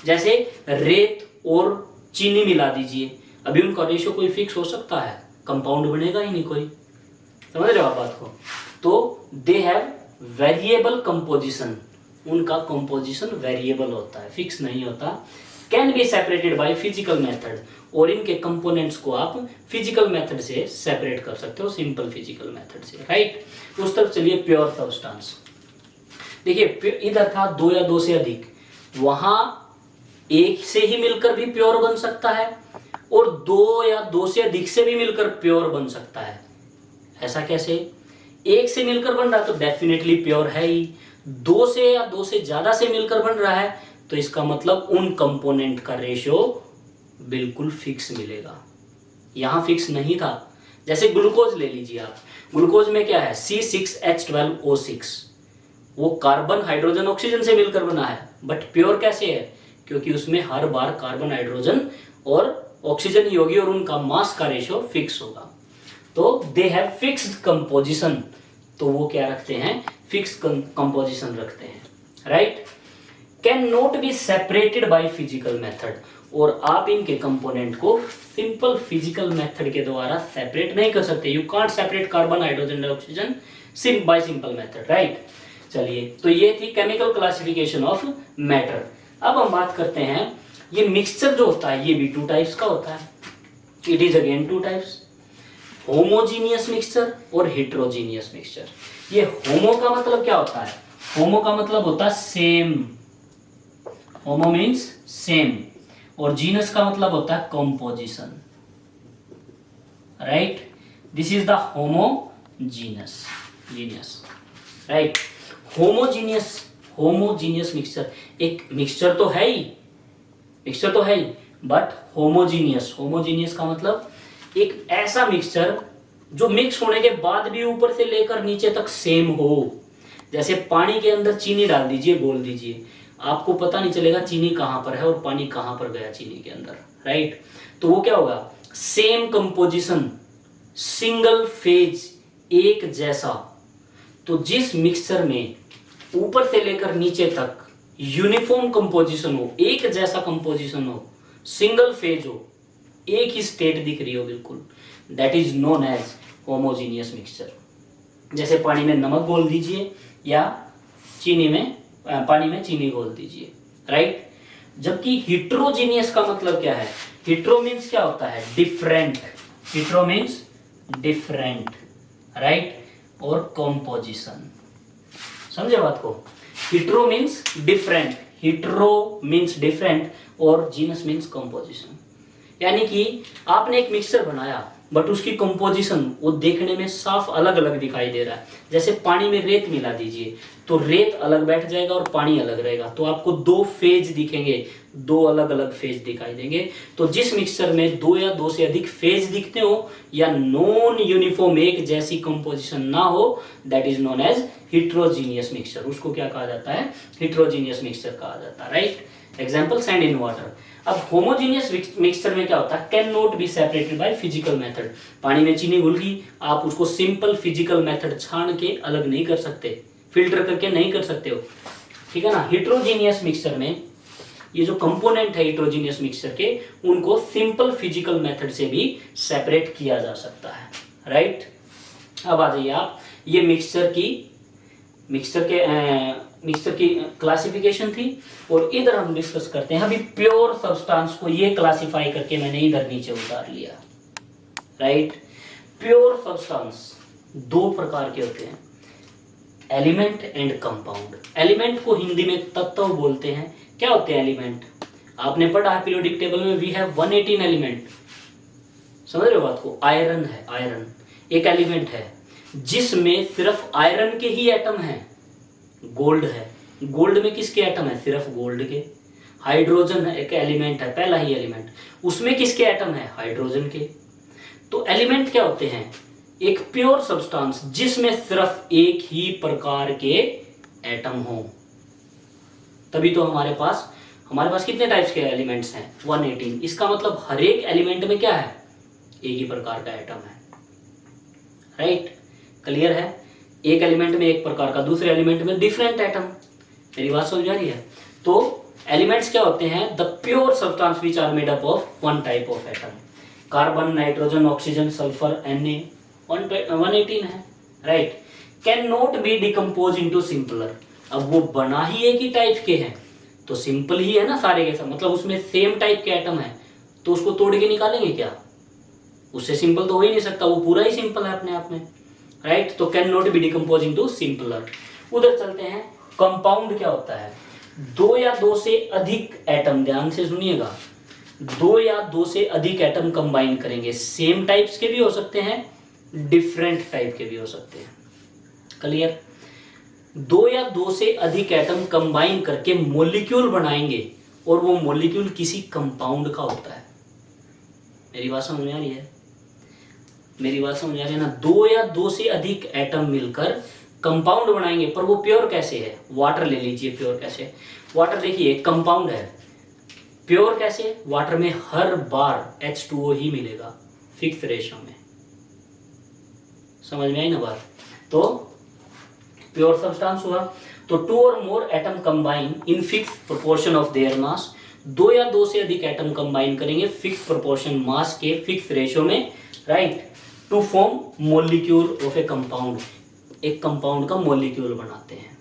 जैसे रेत और चीनी मिला दीजिए, अभी उनका रेशियो कोई फिक्स हो सकता है? कंपाउंड बनेगा ही नहीं कोई, समझ रहे हो आप बात को। तो दे हैव वेरिएबल कंपोजिशन, उनका कंपोजिशन वेरिएबल होता है, फिक्स नहीं होता। Can be separated by physical method, और इनके कंपोनेंट्स को आप फिजिकल मेथड से सेपरेट कर सकते हो, सिंपल फिजिकल मेथड से, राइट। उस तरफ चलिए प्योर सब्सटेंस। देखिए इधर था दो या दो से अधिक, वहां एक से ही मिलकर भी प्योर बन सकता है और दो या दो से अधिक से भी मिलकर प्योर बन सकता है। ऐसा कैसे? एक से मिलकर बन रहा है तो डेफिनेटली प्योर है ही, दो से या दो से ज्यादा से मिलकर बन रहा है तो इसका मतलब उन कंपोनेंट का रेशियो बिल्कुल फिक्स मिलेगा। यहां फिक्स नहीं था। जैसे ग्लूकोज ले लीजिए आप, ग्लूकोज में क्या है, C6H12O6, वो कार्बन हाइड्रोजन ऑक्सीजन से मिलकर बना है, बट प्योर कैसे है? क्योंकि उसमें हर बार कार्बन हाइड्रोजन और ऑक्सीजन ही होगी और उनका मास का रेशियो फिक्स होगा। तो दे हैव फिक्स्ड कंपोजिशन, तो वो क्या रखते हैं, फिक्स्ड कंपोजिशन रखते हैं, right. Can not be separated by physical method, और आप इनके कंपोनेंट को सिंपल फिजिकल मेथड के द्वारा सेपरेट नहीं कर सकते। You can't separate carbon hydrogen oxygen by simple method, right. चलिए, तो ये थी केमिकल क्लासिफिकेशन ऑफ मैटर। अब हम बात करते हैं, ये मिक्सचर जो होता है ये भी टू टाइप्स का होता है। It is again two types, homogeneous mixture और हेट्रोजीनियस मिक्सचर। ये होमो का मतलब क्या होता है? होमो का मतलब होता है सेम, होमो मीन्स सेम, और जीनस का मतलब होता है composition, right. This is the homogeneous genius, right. Homogeneous mixture, एक मिक्सचर तो है ही, मिक्सचर तो है ही, बट होमोजीनियस का मतलब एक ऐसा मिक्सचर जो मिक्स होने के बाद भी ऊपर से लेकर नीचे तक सेम हो। जैसे पानी के अंदर चीनी डाल दीजिए, बोल दीजिए, आपको पता नहीं चलेगा चीनी कहां पर है और पानी कहां पर गया चीनी के अंदर, राइट। तो वो क्या होगा, सेम कंपोजिशन, सिंगल फेज, एक जैसा। तो जिस मिक्सचर में ऊपर से लेकर नीचे तक यूनिफॉर्म कंपोजिशन हो, एक जैसा कंपोजिशन हो, सिंगल फेज हो, एक ही स्टेट दिख रही हो बिल्कुल, that is known as homogeneous mixture. जैसे पानी में नमक घोल दीजिए या पानी में चीनी घोल दीजिए, राइट। जबकि हिट्रोजीनियस का मतलब क्या है? हिट्रो मीन्स क्या होता है, different, hetero means different, right, और कंपोजिशन। समझे बात को? हिट्रो मीन्स डिफरेंट और जीनस मीन्स कंपोजिशन। यानी कि आपने एक मिक्सचर बनाया बट उसकी कंपोजिशन वो देखने में साफ अलग अलग दिखाई दे रहा है। जैसे पानी में रेत मिला दीजिए तो रेत अलग बैठ जाएगा और पानी अलग रहेगा, तो आपको दो फेज दिखेंगे, दो अलग अलग फेज दिखाई देंगे। तो जिस मिक्सचर में दो या दो से अधिक फेज दिखते हो या नॉन यूनिफॉर्म एक जैसी कंपोजिशन ना हो, that is known as heterogeneous mixture. उसको क्या कहा जाता है? हिट्रोजीनियस मिक्सचर कहा जाता है, right. Example, sand in water. अब होमोजीनियस मिक्सचर में क्या होता है? Can not be separated by physical method. पानी में चीनी घुल गई, आप उसको सिंपल फिजिकल मेथड छान के अलग नहीं कर सकते, फिल्टर करके नहीं कर सकते हो, ठीक है ना। हिट्रोजीनियस मिक्सचर में ये जो कंपोनेंट है हिट्रोजीनियस मिक्सचर के, उनको सिंपल फिजिकल मेथड से भी सेपरेट किया जा सकता है, राइट। अब आ जाइए आप, ये मिक्सचर के मिक्सचर की क्लासिफिकेशन थी, और इधर हम डिस्कस करते हैं अभी प्योर सब्सटेंस को। ये क्लासिफाई करके मैंने इधर नीचे उतार लिया, राइट। प्योर सब्सटेंस दो प्रकार के होते हैं, एलिमेंट एंड कंपाउंड। एलिमेंट को हिंदी में तत्व बोलते हैं। क्या होते हैं एलिमेंट? आपने पढ़ा है पीरियोडिक टेबल में, वी हैव 118 एलिमेंट। समझ रहे हो बात को? आयरन है, आयरन एक एलिमेंट है जिसमें सिर्फ आयरन के ही एटम हैं। गोल्ड है, गोल्ड में किसके एटम है? सिर्फ गोल्ड के। हाइड्रोजन है, एक एलिमेंट है, पहला ही एलिमेंट, उसमें किसके एटम है? हाइड्रोजन के। तो एलिमेंट क्या होते हैं? एक प्योर सब्सटेंस जिसमें सिर्फ एक ही प्रकार के एटम हो। तभी तो हमारे पास कितने टाइप्स के एलिमेंट्स हैं? 118। इसका मतलब हर एक एलिमेंट में क्या है? एक ही प्रकार का एटम है, राइट। क्लियर है? एक एलिमेंट में एक प्रकार का, दूसरे एलिमेंट में डिफरेंट एटम। मेरी बात समझ आ रही है? तो एलिमेंट्स क्या होते हैं? The pure substance which are made up of one type of atom. Carbon, nitrogen, oxygen, sulphur, Na 118 है, right. Can not be decompose into simpler. अब वो बना ही एक ही टाइप के हैं तो सिंपल ही है ना सारे के सब, मतलब उसमें सेम टाइप के एटम है, तो उसको तोड़ के निकालेंगे क्या? उससे सिंपल तो हो ही नहीं सकता, वो पूरा ही सिंपल है अपने आप में, राइट। तो can not be decompose into simpler. उधर चलते हैं, कंपाउंड क्या होता है? दो या दो से अधिक एटम, ध्यान से सुनिएगा, दो या दो से अधिक एटम कंबाइन करेंगे। सेम टाइप्स के भी हो सकते हैं, डिफरेंट टाइप के भी हो सकते हैं। क्लियर? दो या दो से अधिक एटम कंबाइन करके मॉलिक्यूल बनाएंगे, और वो मॉलिक्यूल किसी कंपाउंड का होता है। मेरी बात समझ में आ रही है? मेरी बात समझ आ रही है ना? दो या दो से अधिक एटम मिलकर कंपाउंड बनाएंगे, पर वो प्योर कैसे है? वाटर ले लीजिए, प्योर कैसे? वाटर देखिए कंपाउंड है, प्योर कैसे? वाटर में हर बार H2O ही मिलेगा, फिक्स रेशो में। समझ में आई ना बात? तो प्योर सब्सटेंस हुआ। तो टू और more atom combine in fix proportion of their mass. दो या दो से अधिक एटम कंबाइन करेंगे फिक्स प्रोपोर्शन मास के, फिक्स रेशो में, right, to form molecule of a compound. एक कंपाउंड का मॉलिक्यूल बनाते हैं,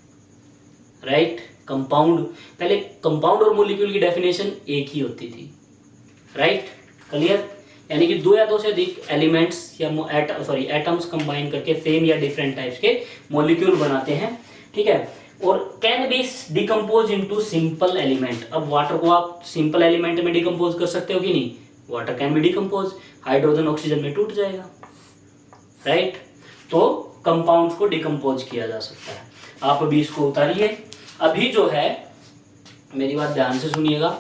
राइट। कंपाउंड, पहले कंपाउंड और मॉलिक्यूल की डेफिनेशन एक ही होती थी, राइट। क्लियर? यानी कि दो या दो से अधिक एलिमेंट्स या एटम्स कंबाइन करके सेम या डिफरेंट टाइप्स के मॉलिक्यूल बनाते हैं, ठीक है। और can be decompose into simple element. अब वाटर को आप सिंपल एलिमेंट में डिकम्पोज कर सकते हो कि नहीं? Water can be decompose, hydrogen oxygen में टूट जाएगा, राइट। तो कंपाउंड्स को डिकम्पोज किया जा सकता है। आप अभी इसको उतारिए। अभी जो है, मेरी बात ध्यान से सुनिएगा,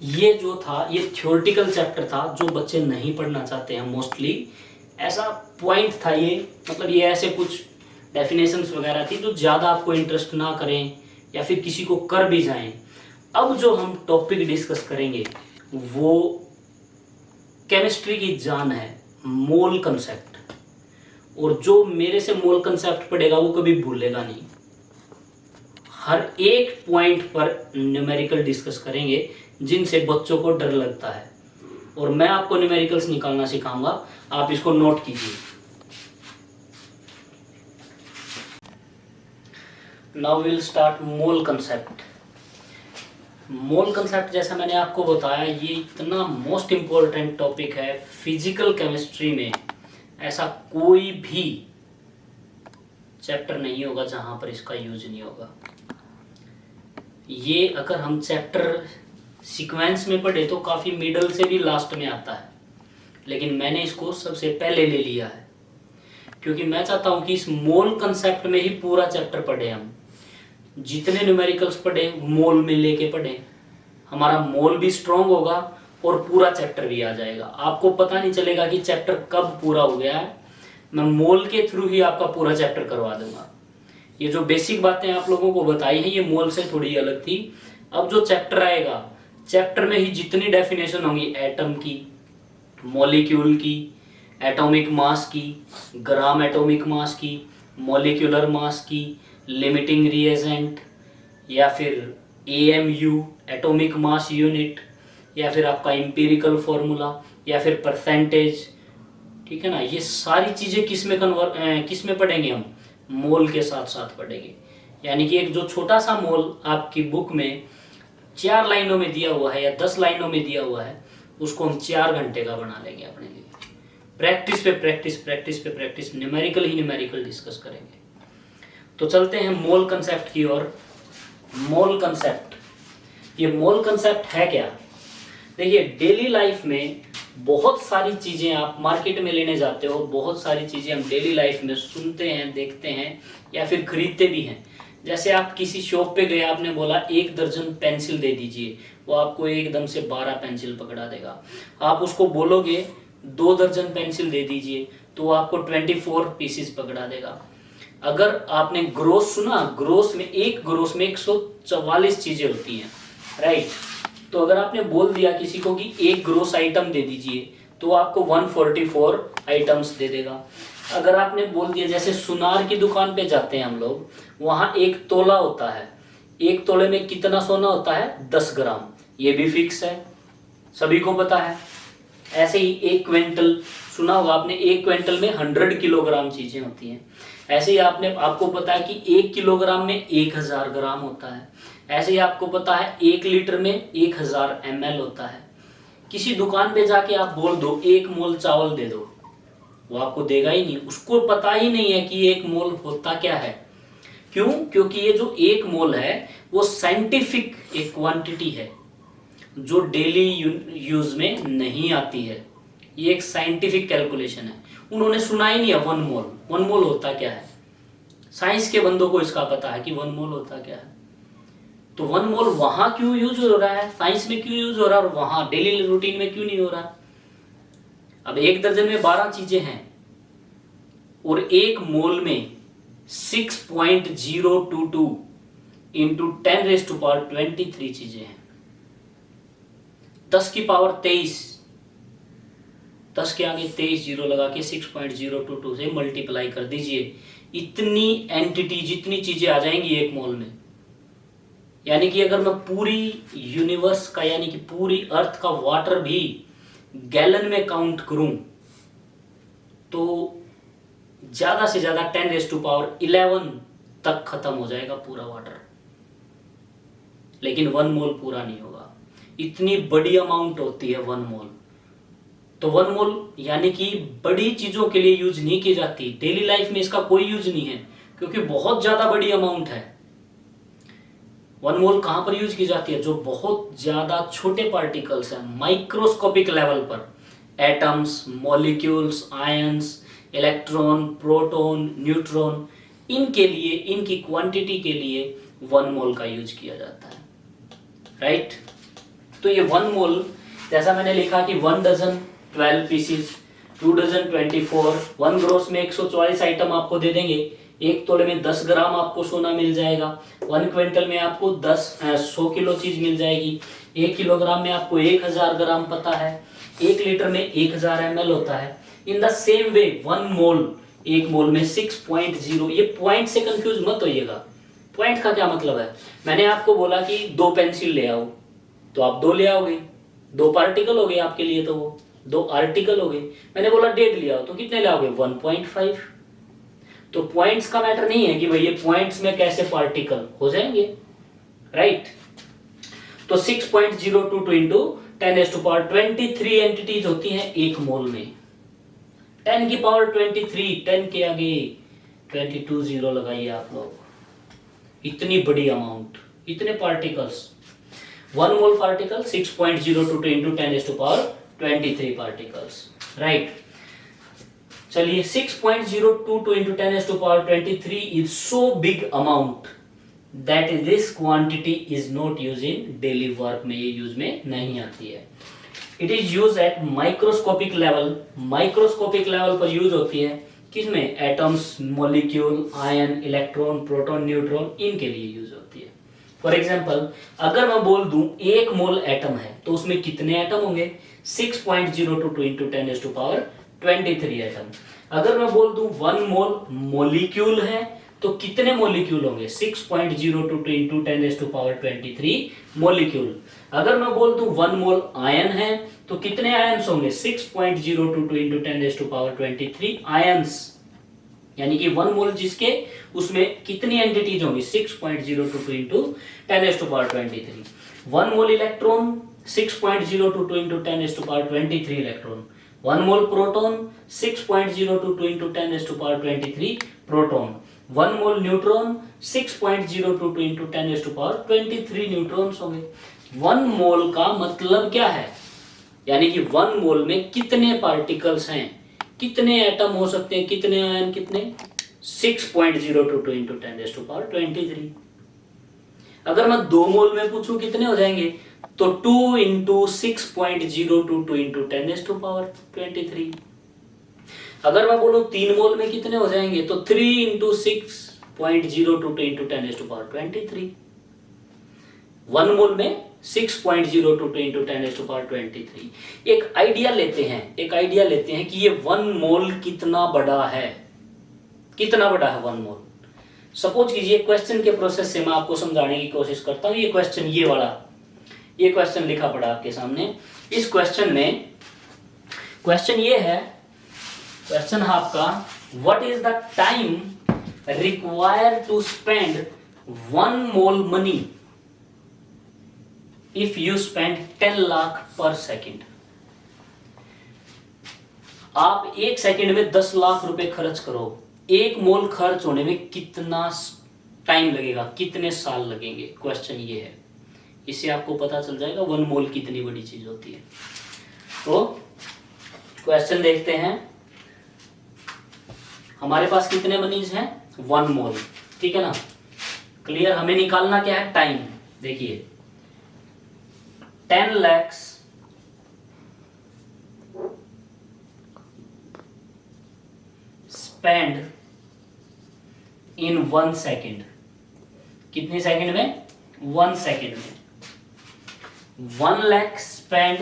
ये जो था ये थ्योरेटिकल चैप्टर था जो बच्चे नहीं पढ़ना चाहते हैं मोस्टली। ऐसा पॉइंट था ये, मतलब ये ऐसे कुछ डेफिनेशंस वगैरह थी जो ज़्यादा आपको इंटरेस्ट ना करें या फिर किसी को कर भी जाएं। अब जो हम टॉपिक डिस्कस करेंगे वो केमिस्ट्री की जान है, मोल कंसेप्ट। और जो मेरे से मोल कंसेप्ट पढ़ेगा वो कभी भूलेगा नहीं। हर एक पॉइंट पर न्यूमेरिकल डिस्कस करेंगे जिनसे बच्चों को डर लगता है, और मैं आपको न्यूमेरिकल्स निकालना सिखाऊंगा, आप इसको नोट कीजिए। Now will start mole concept. Mole concept जैसा मैंने आपको बताया, ये इतना मोस्ट इंपॉर्टेंट टॉपिक है फिजिकल केमिस्ट्री में। ऐसा कोई भी चैप्टर नहीं होगा जहां पर इसका यूज नहीं होगा। ये अगर हम चैप्टर सीक्वेंस में पढ़े तो काफ़ी मिडल से भी लास्ट में आता है, लेकिन मैंने इसको सबसे पहले ले लिया है क्योंकि मैं चाहता हूं कि इस मोल कंसेप्ट में ही पूरा चैप्टर पढ़े। हम जितने न्यूमेरिकल्स पढ़े मोल में लेके पढ़े, हमारा मोल भी स्ट्रॉन्ग होगा और पूरा चैप्टर भी आ जाएगा। आपको पता नहीं चलेगा कि चैप्टर कब पूरा हो गया है। मैं मोल के थ्रू ही आपका पूरा चैप्टर करवा दूंगा। ये जो बेसिक बातें आप लोगों को बताई हैं ये मोल से थोड़ी अलग थी। अब जो चैप्टर आएगा, चैप्टर में ही जितनी डेफिनेशन होंगी एटम की, मॉलिक्यूल की, एटॉमिक मास की, ग्राम एटॉमिक मास की, मॉलिक्यूलर मास की, लिमिटिंग रिएजेंट, या फिर AMU एटॉमिक मास यूनिट, या फिर आपका एम्पिरिकल फॉर्मूला, या फिर परसेंटेज, ठीक है ना। ये सारी चीज़ें किस में पढ़ेंगे हम? मोल के साथ साथ पढ़ेंगे। यानी कि एक जो छोटा सा मोल आपकी बुक में 4 लाइनों में दिया हुआ है या 10 लाइनों में दिया हुआ है, उसको हम 4 घंटे का बना लेंगे अपने लिए। प्रैक्टिस पे प्रैक्टिस, प्रैक्टिस पे प्रैक्टिस, न्यूमेरिकल ही न्यूमेरिकल डिस्कस करेंगे। तो चलते हैं मोल कंसेप्ट की ओर। मोल कंसेप्ट, ये मोल कंसेप्ट है क्या? देखिए, डेली लाइफ में बहुत सारी चीजें आप मार्केट में लेने जाते हो, बहुत सारी चीजें हम डेली लाइफ में सुनते हैं, देखते हैं या फिर खरीदते भी हैं। जैसे आप किसी शॉप पे गए, आपने बोला 1 दर्जन पेंसिल दे दीजिए, वो आपको एकदम से 12 पेंसिल पकड़ा देगा। आप उसको बोलोगे 2 दर्जन पेंसिल दे दीजिए, तो वो आपको 24 पीसेस पकड़ा देगा। अगर आपने ग्रोस सुना, ग्रोस में एक ग्रोस में 144 चीजें होती हैं, राइट? तो अगर आपने बोल दिया किसी को कि एक ग्रोस आइटम दे दीजिए, तो आपको 144 आइटम्स दे देगा। अगर आपने बोल दिया, जैसे सुनार की दुकान पे जाते हैं हम लोग, वहां 1 तोला होता है, 1 तोले में कितना सोना होता है? 10 ग्राम, ये भी फिक्स है, सभी को पता है। ऐसे ही 1 क्विंटल सुना होगा आपने, 1 क्विंटल में 100 किलोग्राम चीजें होती हैं। ऐसे ही आपको पता है कि 1 किलोग्राम में 1000 ग्राम होता है। ऐसे ही आपको पता है 1 लीटर में 1000 ml होता है। किसी दुकान पे जाके आप बोल दो 1 मोल चावल दे दो, वो आपको देगा ही नहीं, उसको पता ही नहीं है कि 1 मोल होता क्या है। क्यों? क्योंकि ये जो 1 मोल है वो साइंटिफिक एक क्वांटिटी है जो डेली यूज में नहीं आती है। ये एक साइंटिफिक कैलकुलेशन है, उन्होंने सुना ही नहीं है 1 मोल। 1 मोल होता क्या है? साइंस के बंदों को इसका पता है कि 1 मोल होता क्या है। तो 1 मोल वहां क्यों यूज हो रहा है, साइंस में क्यों यूज हो रहा है, और वहां डेली रूटीन में क्यों नहीं हो रहा? अब 1 दर्जन में 12 चीजें हैं और 1 मोल में 6.022 इंटू 10⁻23 चीजें हैं। 10 की पावर 23, 10 के आगे 23 जीरो लगा के 6.022 से मल्टीप्लाई कर दीजिए। इतनी एंटिटी, जितनी चीजें आ जाएंगी 1 मोल में। यानी कि अगर मैं पूरी यूनिवर्स का, यानी कि पूरी अर्थ का वाटर भी गैलन में काउंट करूं, तो ज्यादा से ज्यादा 10⁻11 तक खत्म हो जाएगा पूरा वाटर, लेकिन 1 मोल पूरा नहीं होगा। इतनी बड़ी अमाउंट होती है 1 मोल। तो 1 मोल यानी कि बड़ी चीजों के लिए यूज नहीं की जाती, डेली लाइफ में इसका कोई यूज नहीं है, क्योंकि बहुत ज्यादा बड़ी अमाउंट है। 1 मोल कहां पर यूज की जाती है? जो बहुत ज्यादा छोटे पार्टिकल्स हैं, माइक्रोस्कोपिक लेवल पर, atoms, molecules, ions, electron, proton, neutron, इनके लिए, इनकी क्वांटिटी के लिए 1 मोल का यूज किया जाता है, राइट? तो ये 1 मोल, जैसा मैंने लिखा कि 1 डजन 12 पीसीस, 2 डजन 24, 1 ग्रोस में 144 आइटम आपको दे देंगे। 1 तोले में 10 ग्राम आपको सोना मिल जाएगा। 1 क्विंटल में आपको 100 किलो चीज मिल जाएगी। 1 किलोग्राम में आपको 1000 ग्राम पता है। 1 लीटर में 1000 ml होता है। In the same way 1 mole, 1 मोल में 6.0, ये पॉइंट से कंफ्यूज मत होइएगा। पॉइंट का क्या मतलब है? मैंने आपको बोला कि 2 पेंसिल ले आओ, तो आप 2 ले आओगे, 2 पार्टिकल हो गए आपके लिए, तो वो 2 आर्टिकल हो गए। मैंने बोला 1.5 ले आओ, तो कितने ले आओगे? 1.5। तो पॉइंट्स का मैटर नहीं है कि भाई ये पॉइंट्स में कैसे पार्टिकल हो जाएंगे, राइट? तो 6.022 इंटू 10⁻23 एंटिटीज होती हैं 1 मोल में। 10 की पावर 23, 10 के आगे 22 जीरो लगाइए आप लोग। इतनी बड़ी अमाउंट, इतने particles, 1 mole particle 6.022 into 10⁻23 particles, right? चलिए, 6.022 into 10⁻23 is so big amount that this quantity is not use in daily work में, ये यूज में नहीं आती है। It is use at microscopic level. Microscopic level पर यूज होती है किसमें? Atoms, molecule, ion, electron, proton, neutron, इनके लिए यूज होती है। फॉर एग्जाम्पल, अगर मैं बोल दूं 1 मोल एटम है, तो उसमें कितने एटम होंगे? 6.022 इंटू 10⁻23 एटम। अगर मैं बोल दूं 1 मोल मॉलिक्यूल है, तो कितने मॉलिक्यूल होंगे? 6.022 इंटू 10⁻23 मॉलिक्यूल। अगर मैं बोल दूं 1 मोल आयन है, तो कितने आयंस होंगे? 6.022 इंटू 10⁻23 आयंस। यानी कि 1 मोल जिसके उसमें कितनी एंटिटीज होंगी 6.022 into 10⁻23। 1 mole electron 6.022 into 10⁻23 electron. 1 मोल प्रोटॉन 6.022 इंटू 10⁻23 प्रोटॉन। 1 मोल न्यूट्रॉन 6.022 इंटू 10⁻23 न्यूट्रॉन्स होंगे। 1 मोल का मतलब क्या है, यानी कि 1 मोल में कितने पार्टिकल्स हैं, कितने एटम हो सकते हैं, कितने आयन, कितने 6.022 इंटू 10⁻23। अगर मैं 2 मोल में पूछूं कितने हो जाएंगे तो 2 इंटू 6.022 इंटू 10⁻23। अगर मैं बोलूं 3 मोल में कितने हो जाएंगे तो 3 इंटू 6.022 इंटू 10⁻23। 1 मोल में 6.022 इंटू 10⁻23। एक आइडिया लेते हैं कि ये 1 मोल कितना बड़ा है, कितना बड़ा है 1 मोल। सपोज कीजिए क्वेश्चन के प्रोसेस से मैं आपको समझाने की कोशिश करता हूं। ये क्वेश्चन, ये वाला ये क्वेश्चन लिखा पड़ा आपके सामने। इस क्वेश्चन में क्वेश्चन ये है, क्वेश्चन आपका what is the time required to spend 1 mole money if you spend 10 lakh per second. आप 1 सेकेंड में 10 लाख रुपए खर्च करो, 1 मोल खर्च होने में कितना टाइम लगेगा, कितने साल लगेंगे। क्वेश्चन ये है, इससे आपको पता चल जाएगा 1 मोल कितनी बड़ी चीज होती है। तो क्वेश्चन देखते हैं। हमारे पास कितने मनीज हैं 1 मोल, ठीक है ना। क्लियर, हमें निकालना क्या है टाइम। देखिए 10 lakhs spend in 1 second। कितनी सेकंड में 1 सेकंड में। 1 lakh spend,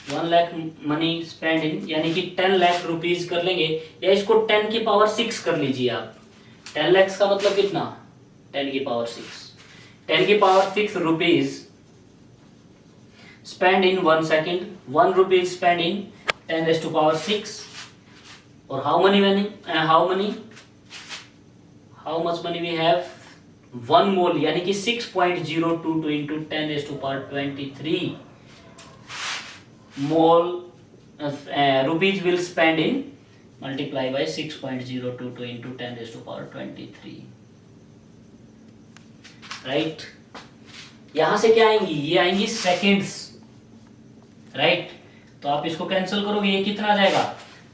1 lakh money spend इन, यानी कि 10 लाख रुपीज कर लेंगे, या इसको 10 की पावर 6 कर लीजिए आप। 10 lakhs का मतलब कितना 10 की पावर 6, 10 की power 6 rupees spend in 1 second. 1 rupees spend in 10⁻6। और how much money we have 1 mole, यानी कि 6.022 into 10⁻23 mole rupees will spend in, multiply by 6.022 into 10⁻23। Right, यहां से क्या आएंगी, ये आएंगी सेकेंड्स। राइट, तो आप इसको कैंसिल करोगे, ये कितना आ जाएगा।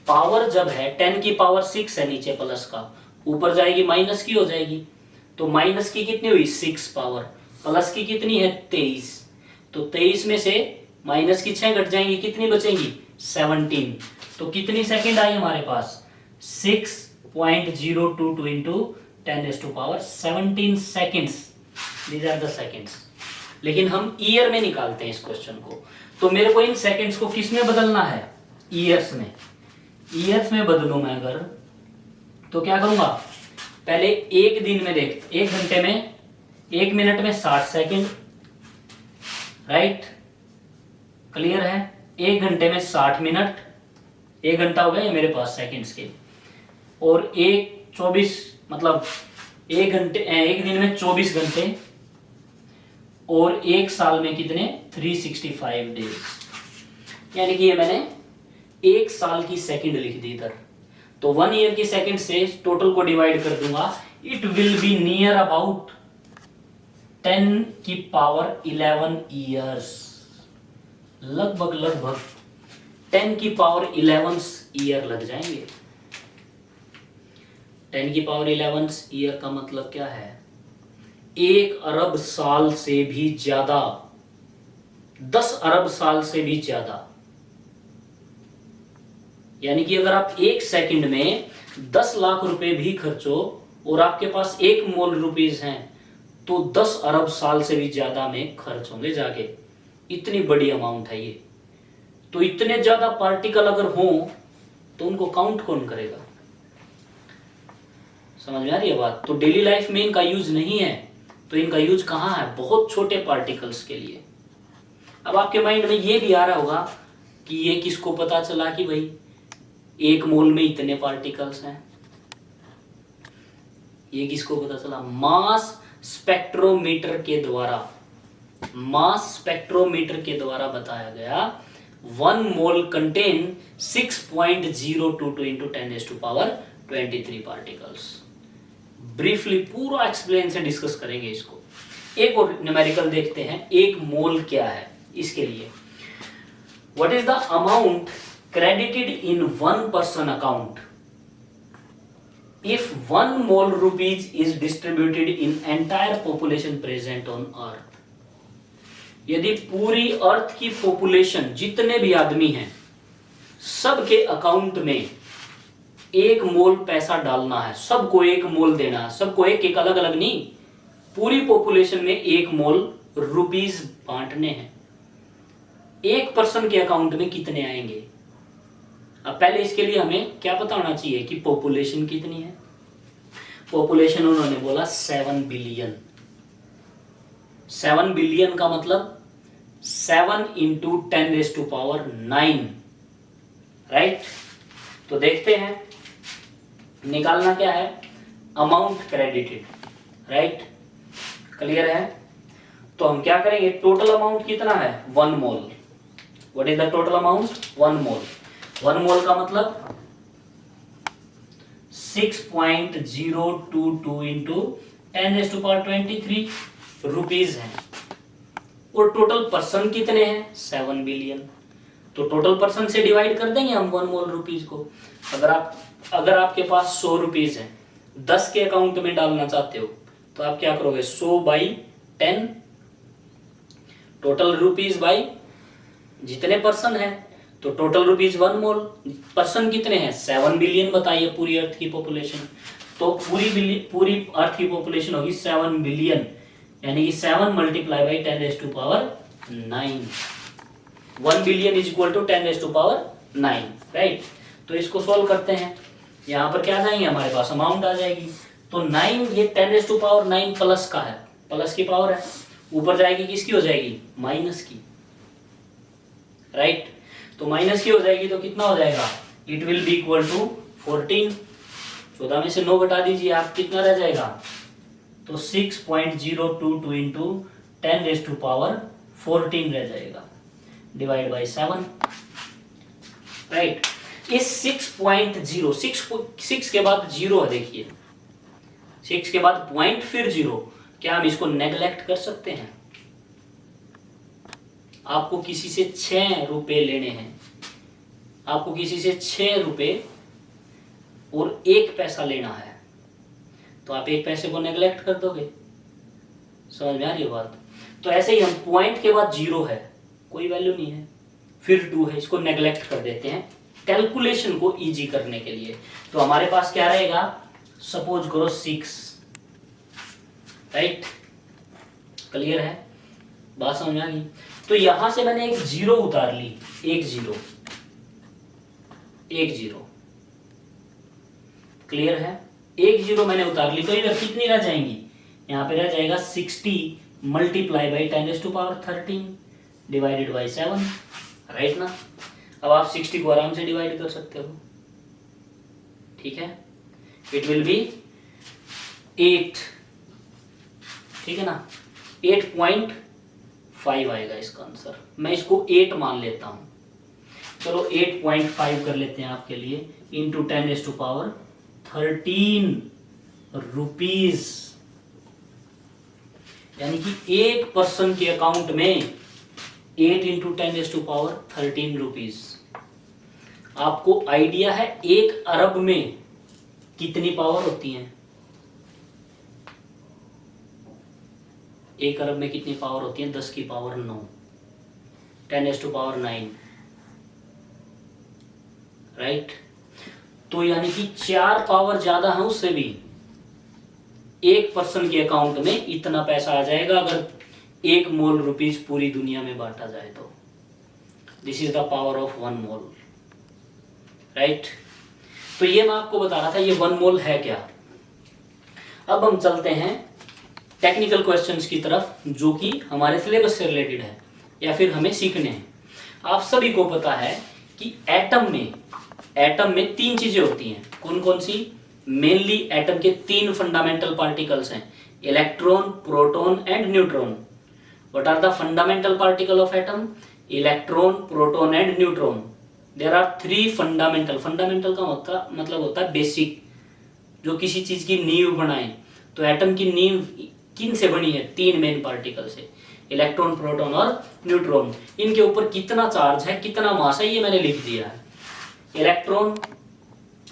पावर जब है 10 की पावर 6 है, नीचे प्लस का, ऊपर जाएगी माइनस की हो जाएगी। तो माइनस की कितनी हुई 6 पावर, प्लस की कितनी है 23। तो 23 में से माइनस की 6 घट जाएंगी, कितनी बचेंगी 17। तो कितनी सेकंड आई हमारे पास 6.022 इंटू 10⁻17 seconds. These are the seconds. लेकिन हम ईयर में निकालते हैं इस क्वेश्चन को, तो मेरे को इन सेकेंड्स को किस में बदलना है, ईयर्स में। ईयर्स में बदलूं मैं अगर, तो क्या करूंगा, पहले 1 दिन में देख, 1 घंटे में, 1 मिनट में 60 सेकंड। राइट, क्लियर है। 1 घंटे में 60 मिनट, 1 घंटा हो गया मेरे पास सेकंड्स के। और 24 मतलब 1 घंटे, 1 दिन में 24 घंटे, और 1 साल में कितने 365 डेज। यानी कि ये मैंने 1 साल की सेकंड लिख दी इधर। तो 1 ईयर की सेकंड से टोटल को डिवाइड कर दूंगा, it will be near about 10 की पावर 11 ईयर्स। लगभग 10 की पावर 11 ईयर लग जाएंगे। 10 की पावर 11 ईयर का मतलब क्या है, 1 अरब साल से भी ज्यादा, 10 अरब साल से भी ज्यादा। यानी कि अगर आप 1 सेकंड में 10 लाख रुपए भी खर्चो और आपके पास 1 मोल रुपीज हैं, तो 10 अरब साल से भी ज्यादा में खर्च होंगे जाके। इतनी बड़ी अमाउंट है ये। तो इतने ज्यादा पार्टिकल अगर हो तो उनको काउंट कौन करेगा। समझ में आ रही है बात। तो डेली लाइफ में इनका यूज नहीं है, तो इनका यूज कहाँ है, बहुत छोटे पार्टिकल्स के लिए। अब आपके माइंड में ये भी आ रहा होगा कि ये किसको पता चला कि भाई एक मोल में इतने पार्टिकल्स हैं। ये किसको पता चला? मास स्पेक्ट्रोमीटर के द्वारा, मास स्पेक्ट्रोमीटर के द्वारा बताया गया 1 मोल कंटेन 6.022 इंटू 10⁻23 पार्टिकल्स। ब्रीफली पूरा एक्सप्लेन से डिस्कस करेंगे इसको। एक और न्यूमेरिकल देखते हैं, एक मोल क्या है। इसके लिए what is the amount credited in one person account if 1 mole rupees is distributed in entire population present on earth। यदि पूरी अर्थ की पॉपुलेशन, जितने भी आदमी हैं, सबके अकाउंट में 1 मोल पैसा डालना है, सबको 1 मोल देना है, सबको एक अलग अलग नहीं, पूरी पॉपुलेशन में 1 मोल रुपीस बांटने हैं, एक पर्सन के अकाउंट में कितने आएंगे? अब पहले इसके लिए हमें क्या पता होना चाहिए कि पॉपुलेशन कितनी है। पॉपुलेशन उन्होंने बोला 7 बिलियन। 7 बिलियन का मतलब 7 इंटू 10⁻⁹, राइट। तो देखते हैं निकालना क्या है, अमाउंट क्रेडिटेड, राइट, क्लियर है। तो हम क्या करेंगे, टोटल अमाउंट कितना है 1 mole. What is the total amount? 1 mole. 1 mole का मतलब 6.022 इंटू 10⁻23 रुपीज है। और टोटल पर्सन कितने हैं? 7 बिलियन। तो टोटल पर्सन से डिवाइड कर देंगे हम 1 मोल रुपीज को। अगर आपके पास 100 रुपीज है, 10 के अकाउंट में डालना चाहते हो, तो आप क्या करोगे, 100/10 टोटल रुपीज बाई जितने पर्सन है, तो टोटल रुपीज 1 मोल। पर्सन कितने हैं? 7 बिलियन बताइए पूरी अर्थ की पॉपुलेशन। तो पूरी अर्थ की पॉपुलेशन होगी 7 बिलियन, यानी कि 7 multiply by 10⁻9। 1 billion is equal to 10⁻9, right. तो इसको सॉल्व करते हैं। यहाँ पर क्या जाएंगे, हमारे पास अमाउंट आ जाएगी। तो 9 ये 10⁻9 प्लस का है, प्लस की पावर है। ऊपर जाएगी किसकी हो जाएगी? माइनस की, राइट। तो माइनस की हो जाएगी तो कितना हो जाएगा? It will be equal to 14। 14 में से 9 घटा दीजिए, आप कितना रह जाएगा? तो 6.022 इंटू 10⁻14 रह जाएगा, डिवाइड बाई 7, राइट। इस 6 के बाद 0 है, देखिए 6 के बाद पॉइंट फिर 0। क्या हम इसको नेग्लेक्ट कर सकते हैं? आपको किसी से 6 रुपए लेने हैं, आपको किसी से 6 रुपए और 1 पैसा लेना है, तो आप 1 पैसे को नेग्लेक्ट कर दोगे। समझ में आ रही है बात? तो ऐसे ही हम पॉइंट के बाद 0 है, कोई वैल्यू नहीं है, फिर 2 है, इसको नेग्लेक्ट कर देते हैं कैलकुलेशन को इजी करने के लिए। तो हमारे पास क्या रहेगा, सपोज करो 6, राइट, क्लियर है बात, समझ में आ गई। तो यहां से मैंने एक 0 उतार ली, एक जीरो, क्लियर है। एक 0 मैंने उतार ली, तो इधर कितनी रह जाएंगी? यहाँ पे रह जाएगा 60 multiply by 10⁻13 divided by 7, right ना। अब आप 60 को आराम से डिवाइड कर सकते हो, ठीक है। इट विल बी 8, ठीक है ना, 8.5 आएगा इसका आंसर। मैं इसको 8 मान लेता हूं, चलो 8.5 कर लेते हैं आपके लिए, इंटू 10⁻13 रुपीज, यानी कि एक पर्सन के अकाउंट में 8 इंटू 10⁻13 रुपीज। आपको आइडिया है 1 अरब में कितनी पावर होती है? 1 अरब में कितनी पावर होती है? 10 की पावर 9, 10⁻9, राइट। तो यानी कि 4 पावर ज्यादा है उससे भी, एक पर्सन के अकाउंट में इतना पैसा आ जाएगा अगर 1 मोल रुपीज पूरी दुनिया में बांटा जाए तो। This is the power of 1 mole, right. तो ये मैं आपको बता रहा था ये 1 मोल है क्या। अब हम चलते हैं टेक्निकल क्वेश्चंस की तरफ, जो कि हमारे सिलेबस से रिलेटेड है या फिर हमें सीखने हैं। आप सभी को पता है कि एटम में एटम में तीन चीजें होती हैं। कौन कौन सी? मेनली एटम के तीन फंडामेंटल पार्टिकल्स हैं, electron, proton and neutron. What are the fundamental particle of atom? Electron, proton and neutron. There are three fundamental. Fundamental का मतलब होता है बेसिक, जो किसी चीज की नींव बनाए। तो एटम की नींव किन से बनी है? तीन मेन पार्टिकल से, इलेक्ट्रॉन, प्रोटॉन और न्यूट्रॉन। इनके ऊपर कितना चार्ज है, कितना मास है, ये मैंने लिख दिया है।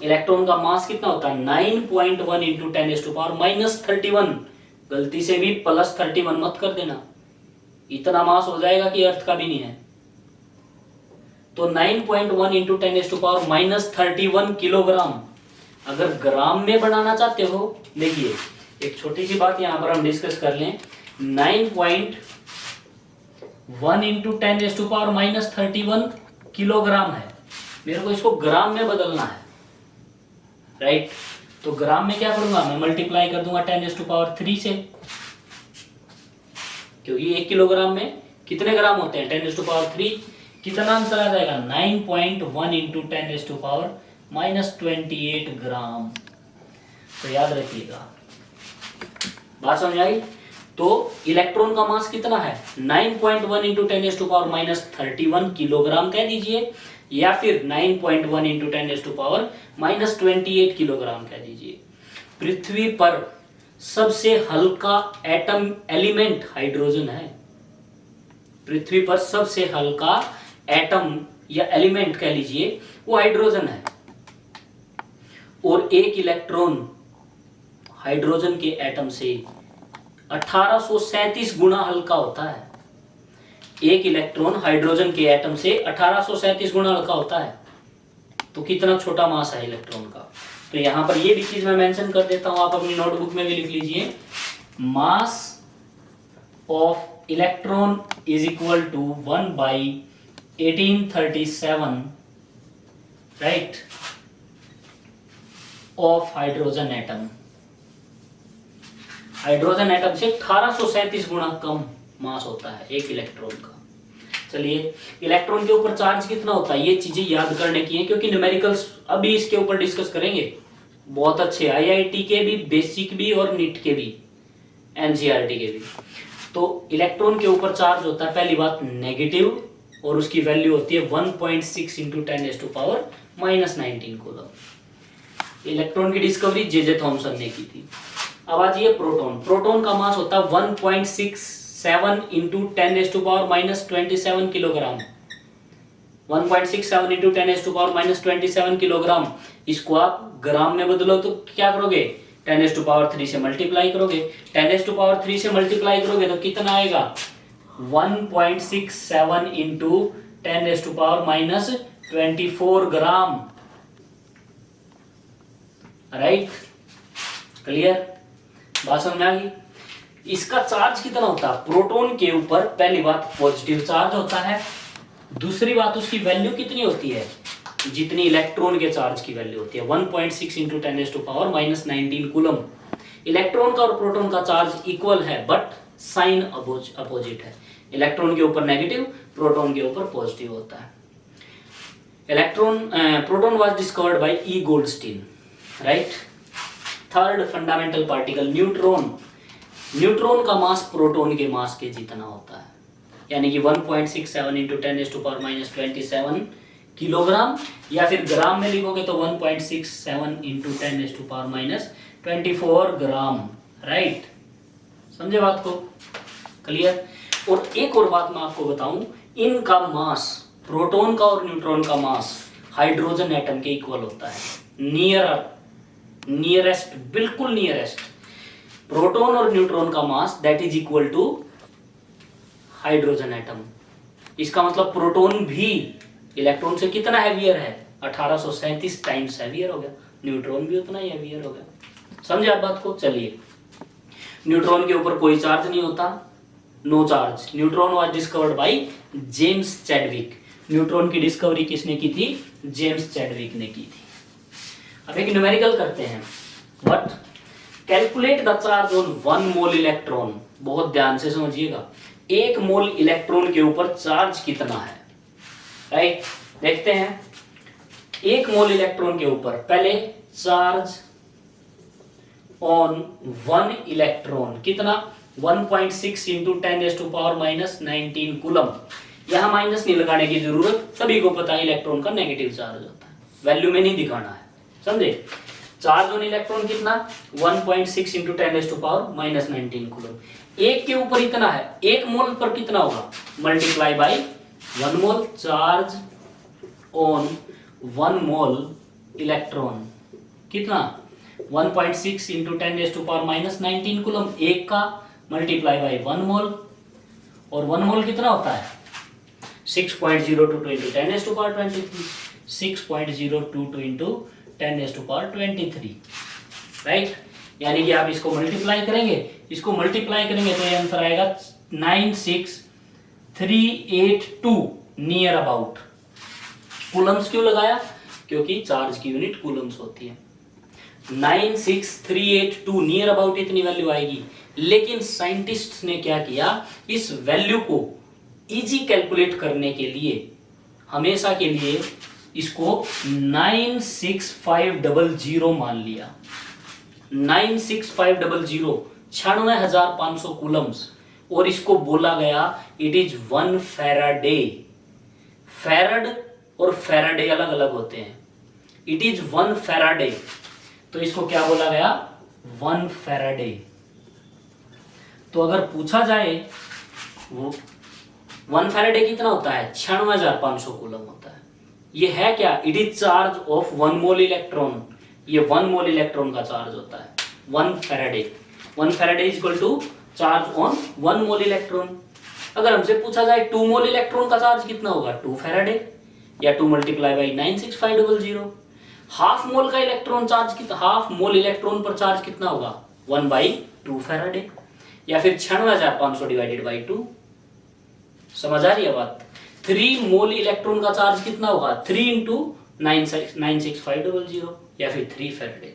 इलेक्ट्रॉन का मास कितना होता है? 9.1 इंटू 10⁻⁻31। गलती से भी +31 मत कर देना, इतना मास हो जाएगा कि अर्थ का भी नहीं है। तो 9.1 इंटू 10⁻31 किलोग्राम। अगर ग्राम में बनाना चाहते हो, देखिए एक छोटी सी बात यहां पर हम डिस्कस कर लें। 9.1 इंटू 10⁻31 किलोग्राम है, मेरे को इसको ग्राम में बदलना है, राइट? तो ग्राम में क्या करूंगा मैं? मल्टीप्लाई कर दूंगा 10⁻³ से, क्योंकि 1 किलोग्राम में कितने ग्राम होते हैं? 10⁻³ कितना आंसर आ जाएगा? 9.1 इंटू 10⁻28 ग्राम। तो याद रखिएगा, बात समझ आई? तो इलेक्ट्रॉन का मास कितना है? 9.1 इंटू 10⁻31 किलोग्राम कह दीजिए, या फिर 9.1 इंटू 10⁻28 किलोग्राम कह दीजिए। पृथ्वी पर सबसे हल्का एटम एलिमेंट हाइड्रोजन है। पृथ्वी पर सबसे हल्का एटम या एलिमेंट कह लीजिए वो हाइड्रोजन है। और एक इलेक्ट्रॉन हाइड्रोजन के एटम से 1837 गुना हल्का होता है। एक इलेक्ट्रॉन हाइड्रोजन के एटम से 1837 गुना हल्का होता है। तो कितना छोटा मास है इलेक्ट्रॉन का। तो यहां पर ये भी चीज मैं मेंशन कर देता हूं, आप अपनी नोटबुक में भी लिख लीजिए। Mass of electron is equal to 1/1837, right, of hydrogen atom. Hydrogen atom से 1837 गुना कम मास होता है एक इलेक्ट्रॉन का। चलिए, इलेक्ट्रॉन के ऊपर चार्ज कितना होता है, ये चीजें याद करने की है, क्योंकि न्यूमेरिकल्स अभी इसके ऊपर डिस्कस करेंगे। बहुत अच्छे आईआईटी के भी, बेसिक भी और नीट के भी, एनसीईआरटी के भी। तो इलेक्ट्रॉन के ऊपर चार्ज होता है, पहली बात नेगेटिव, और उसकी वैल्यू होती है 1.6 इंटू 10⁻⁻19 कूलम। इलेक्ट्रॉन की डिस्कवरी जे थॉमसन ने की थी। अब आज ये प्रोटॉन। प्रोटॉन का मास होता है 1.67 इंटू 10⁻⁻27 किलोग्राम। 1.67 into 10⁻⁻27 kilogram. इसको आप ग्राम में बदलो तो क्या करोगे? 10⁻³ से मल्टीप्लाई करोगे। 10⁻³ से मल्टीप्लाई करोगे तो कितना आएगा? 1.67 इंटू 10⁻⁻24 ग्राम, राइट? क्लियर? बात समझ में आ गई? इसका चार्ज कितना होता है? प्रोटॉन के ऊपर पहली बात पॉजिटिव चार्ज होता है, दूसरी बात उसकी वैल्यू कितनी होती है? जितनी इलेक्ट्रॉन के चार्ज की वैल्यू होती है, 1.6 इंटू 10⁻⁻19 कूलम। इलेक्ट्रॉन का और प्रोटॉन का चार्ज इक्वल है, बट साइन अपोजिट है। इलेक्ट्रॉन के ऊपर नेगेटिव, प्रोटॉन के ऊपर पॉजिटिव होता है। Proton was discovered bye E Goldstein, right? Third fundamental particle neutron. Neutron का मास प्रोटॉन के मास के जितना होता है, यानी कि 1.67 इंटू 10⁻⁻27 किलोग्राम, या फिर ग्राम में लिखोगे तो 1.67 इंटू 10⁻⁻24 ग्राम, राइट? समझे बात को? क्लियर? और एक और बात मैं आपको बताऊं, इनका मास, प्रोटॉन का और न्यूट्रॉन का मास हाइड्रोजन एटम के इक्वल होता है। नियरेस्ट, बिल्कुल नियरेस्ट। प्रोटॉन और न्यूट्रॉन का mass that is equal to hydrogen atom. इसका मतलब प्रोटॉन भी इलेक्ट्रॉन से कितना हैवियर है? 1837 टाइम्स हैवियर हो गया। न्यूट्रॉन भी उतना ही हैवियर हो गया। समझे आप बात को? चलिए, न्यूट्रॉन के ऊपर कोई चार्ज नहीं होता, no charge. Neutron was discovered by James Chadwick. Neutron की डिस्कवरी किसने की थी? जेम्स चैडविक ने की थी। अब एक न्यूमेरिकल करते हैं। What? Calculate the charge on 1 mole electron. बहुत ध्यान से समझिएगा, 1 मोल इलेक्ट्रॉन के ऊपर चार्ज कितना है, राइट? देखते हैं। एक मोल इलेक्ट्रॉन के ऊपर पहले चार्ज ऑन 1 इलेक्ट्रॉन कितना 1.6 इंटू 10⁻⁻19 कूलम। यहां माइनस नहीं लगाने की जरूरत, सभी को पता है इलेक्ट्रॉन का नेगेटिव चार्ज होता है, वैल्यू में नहीं दिखाना है, समझे। चार्ज ऑन इलेक्ट्रॉन कितना 1.6 इंटू 10⁻⁻19 कूलम। एक के ऊपर इतना है, एक मोल पर कितना होगा multiply by 1 mole. Charge on 1 mole electron कितना 1.6 इंटू 10⁻⁻19 कूलम, एक का मल्टीप्लाई बाय 1 मोल, और 1 मोल कितना होता है 6.022 इंटू 10⁻23, 6.022 इंटू 10⁻23, राइट। यानी कि आप इसको मल्टीप्लाई करेंगे, इसको मल्टीप्लाई करेंगे तो ये आंसर आएगा 96382 नियर अबाउट। कूलम्स क्यों लगाया, क्योंकि चार्ज की यूनिट कूलम्स होती है। 96382 नियर अबाउट इतनी वैल्यू आएगी। लेकिन साइंटिस्ट्स ने क्या किया, इस वैल्यू को इजी कैलकुलेट करने के लिए हमेशा के लिए इसको 96500 मान लिया। 96500 96,500 कूलम्स, और इसको बोला गया इट इज 1 फैराडे। फैरड और फैराडे अलग अलग होते हैं। इट इज 1 फैराडे, तो इसको क्या बोला गया 1 फैराडे। तो अगर पूछा जाए वो 1 फैराडे कितना होता है 96,500 कूलम होता है। ये है क्या, it is charge of 1 mole electron. ये 1 मोल इलेक्ट्रॉन का चार्ज होता है 1 faraday. 1 faraday is equal to charge on 1 mole electron. अगर हमसे पूछा जाए 2 मोल इलेक्ट्रॉन का चार्ज कितना होगा 2 फैराडे, या 2 मल्टीप्लाई बाई 96500। हाफ मोल का इलेक्ट्रॉन चार्ज कितना, हाफ मोल इलेक्ट्रॉन पर चार्ज कितना होगा 1/2 फैराडे, या फिर 96,500 डिवाइडेड बाई 2। समझ आ रही है बात। 3 मोल इलेक्ट्रॉन का चार्ज कितना होगा 3 इंटू 96500, या फिर 3 फैराडे।